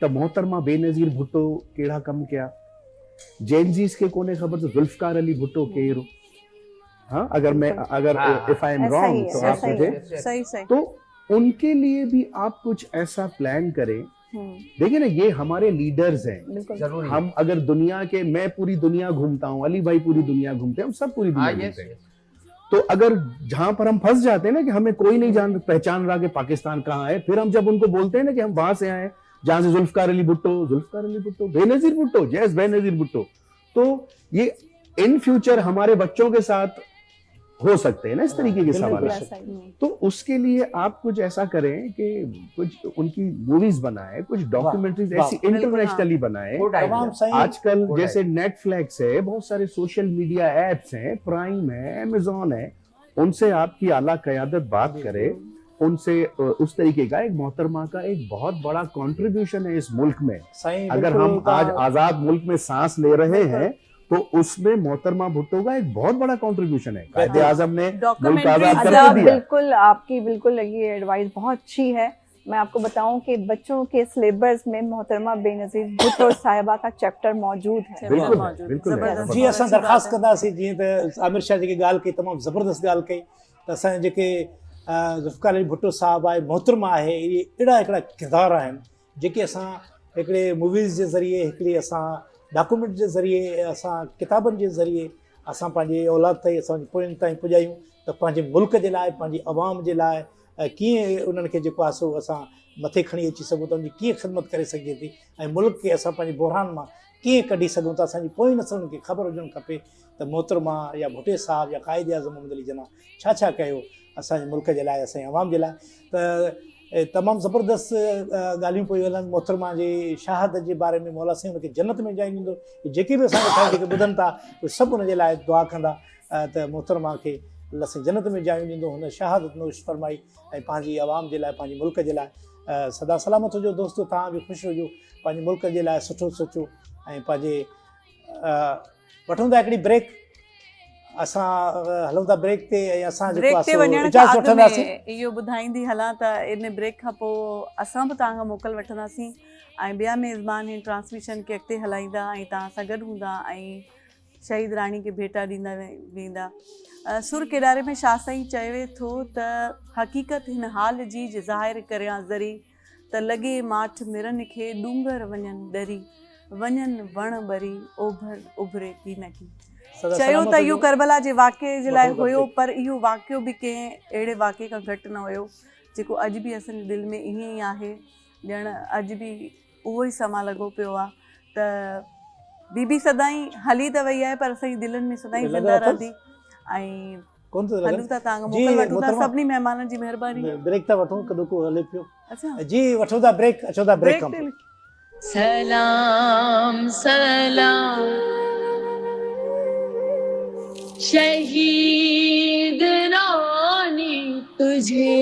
त मोहतरमा बेनज़ीर भुट्टो कहिड़ा कम कया, जैनज़ीज़ खे कोन्हे ख़बर त ज़ुल्फ़कार अली भुट्टो केरु। हाँ, अगर इफ आई एम रॉन्ग तो आप मुझे सही तो उनके लिए भी आप कुछ ऐसा प्लान करें। देखिए ना, ये हमारे लीडर्स हैं। हम अगर दुनिया के, मैं पूरी दुनिया घूमता हूँ, अली भाई पूरी दुनिया घूमते हैं, हम सब पूरी दुनिया घूमते हैं, तो अगर जहां पर हम फंस जाते हैं ना कि हमें कोई नहीं पहचान रहा कि पाकिस्तान कहाँ है, फिर हम जब उनको बोलते हैं ना कि हम वहां से आए, जहां से ज़ुल्फ़कार अली भुट्टो, बेनज़ीर भुट्टो, जैस बेनज़ीर भुट्टो, तो ये इन फ्यूचर हमारे बच्चों के साथ हो सकते हैं ना इस तरीके के सवाल। तो उसके लिए आप कुछ ऐसा करें कि कुछ उनकी मूवीज बनाए, कुछ डॉक्यूमेंट्रीज ऐसी इंटरनेशनली बनाए। आजकल जैसे नेटफ्लिक्स है, बहुत सारे सोशल मीडिया एप्स हैं, प्राइम है, अमेजॉन है, उनसे आपकी आला क़यादत बात करे, उनसे उस तरीके का एक मोहतरमा का एक बहुत बड़ा कंट्रीब्यूशन है इस मुल्क में। अगर हम आज आजाद मुल्क में सांस ले रहे हैं तो उसमें मोहतरमा भुट्टो का एक बहुत बड़ा कंट्रीब्यूशन है। कायदे आज़म ने मुल्क आजाद कर दिया। बिल्कुल, आपकी बिल्कुल ये एडवाइस बहुत अच्छी है। मैं आपको बताऊं कि बच्चों के सिलेबस में मोहतरमा बेनज़ीर भुट्टो साहिबा का चैप्टर मौजूद है। बिल्कुल जी, असां दरख़्वास्त कंदासीं, जीअं त आमिर शाह जेकी ॻाल्हि कई, तमामु ज़बरदस्त ॻाल्हि कई, त असांजे जेके ज़ुल्फ़कार अली भुट्टो साहिबु आहे, मोहतरमा आहे, इहे अहिड़ा हिकिड़ा किरदार आहिनि जेके असां हिकिड़े मूवीज़ जे ज़रिए, हिकिड़ी असां डॉक्यूमेंट जे ज़रिए, असां किताबनि जे ज़रिए असां पंहिंजे औलाद ताईं, असांजी पोयनि ताईं पुॼायूं, त पंहिंजे मुल्क जे लाइ, पंहिंजी आवाम जे लाइ कीअं उन्हनि खे जेको आहे सो असां मथे खणी अची सघूं था, उनजी कीअं ख़िदमत करे सघिजे थी, ऐं मुल्क खे असां पंहिंजे बुहरान मां कीअं कढी सघूं था। असांजी पोइ नसलुनि खे ख़बर हुजणु खपे त मोहतरमा या भुट्टे साहब या क़ाइद आज़म मोहम्मद अली जिन्ना छा छा कयो असांजे मुल्क जे लाइ, असांजे आवाम जे लाइ। त तमामु ज़बरदस्त ॻाल्हियूं पियूं हलनि मोहतरमा जे शहादत जे बारे में। मौला साईं हुनखे जन्नत में जाए ॾींदो। जेके बि असांखे जेके ॿुधनि था उहे सभु हुनजे लाइ दुआ कंदा त मोहतरमा खे अल्लाह साईं जन्नत में जाए ॾींदो। हुन शहादत नोश फरमाई ऐं पंहिंजी आवाम जे लाइ, पंहिंजे मुल्क जे लाइ सदा सलामत हुजो। दोस्तो, तव्हां बि ख़ुशि हुजो, पंहिंजे मुल्क जे लाइ सुठो सोचो ऐं पंहिंजे वठूं था हिकिड़ी ब्रेक। असां हलूं था ब्रेक ते, ऐं असां जेको आहे इजाज़त वठंदासीं। इहो ॿुधाईंदी हलां त इन ब्रेक खां पोइ असां बि तव्हां खां मोकल वठंदासीं ऐं ॿिया मेज़बान हिन ट्रांसमिशन खे अॻिते हलाईंदा ऐं तव्हां सां गॾु हूंदा ऐं शहीद राणी खे भेटा ॾींदा वेंदा। सुर किनारे में शाह साईं चवे थो त हक़ीक़त हिन हाल जी ज़ाहिर करियां ज़री, त लॻे माठ मिरन खे डूंगर वञनि डरी, वञनि वण ॿरी ओभर उभरे की न की। चयो त इहो करबला जे वाक़े जे लाइ हुयो, पर इहो वाक़ियो बि कंहिं अहिड़े वाक़े खां घटि न हुयो जेको अॼु बि असांजे दिलि में ईअं ई आहे। ॼण अॼु बि उहो ई समां लॻो पियो आहे त बीबी सदाईं हली त वई आहे, पर असांजी दिलनि में सदाईं ज़िंदा रहंदी। ऐं हलूं था, तव्हां खां मोकल वठूं था, सभिनी महिमाननि जी महिरबानी। ब्रेक था वठूं, कदो को हले पियो। अच्छा जी, वठो था ब्रेक, अचो था ब्रेक खां। सलाम सलाम शहीद रानी तुझे।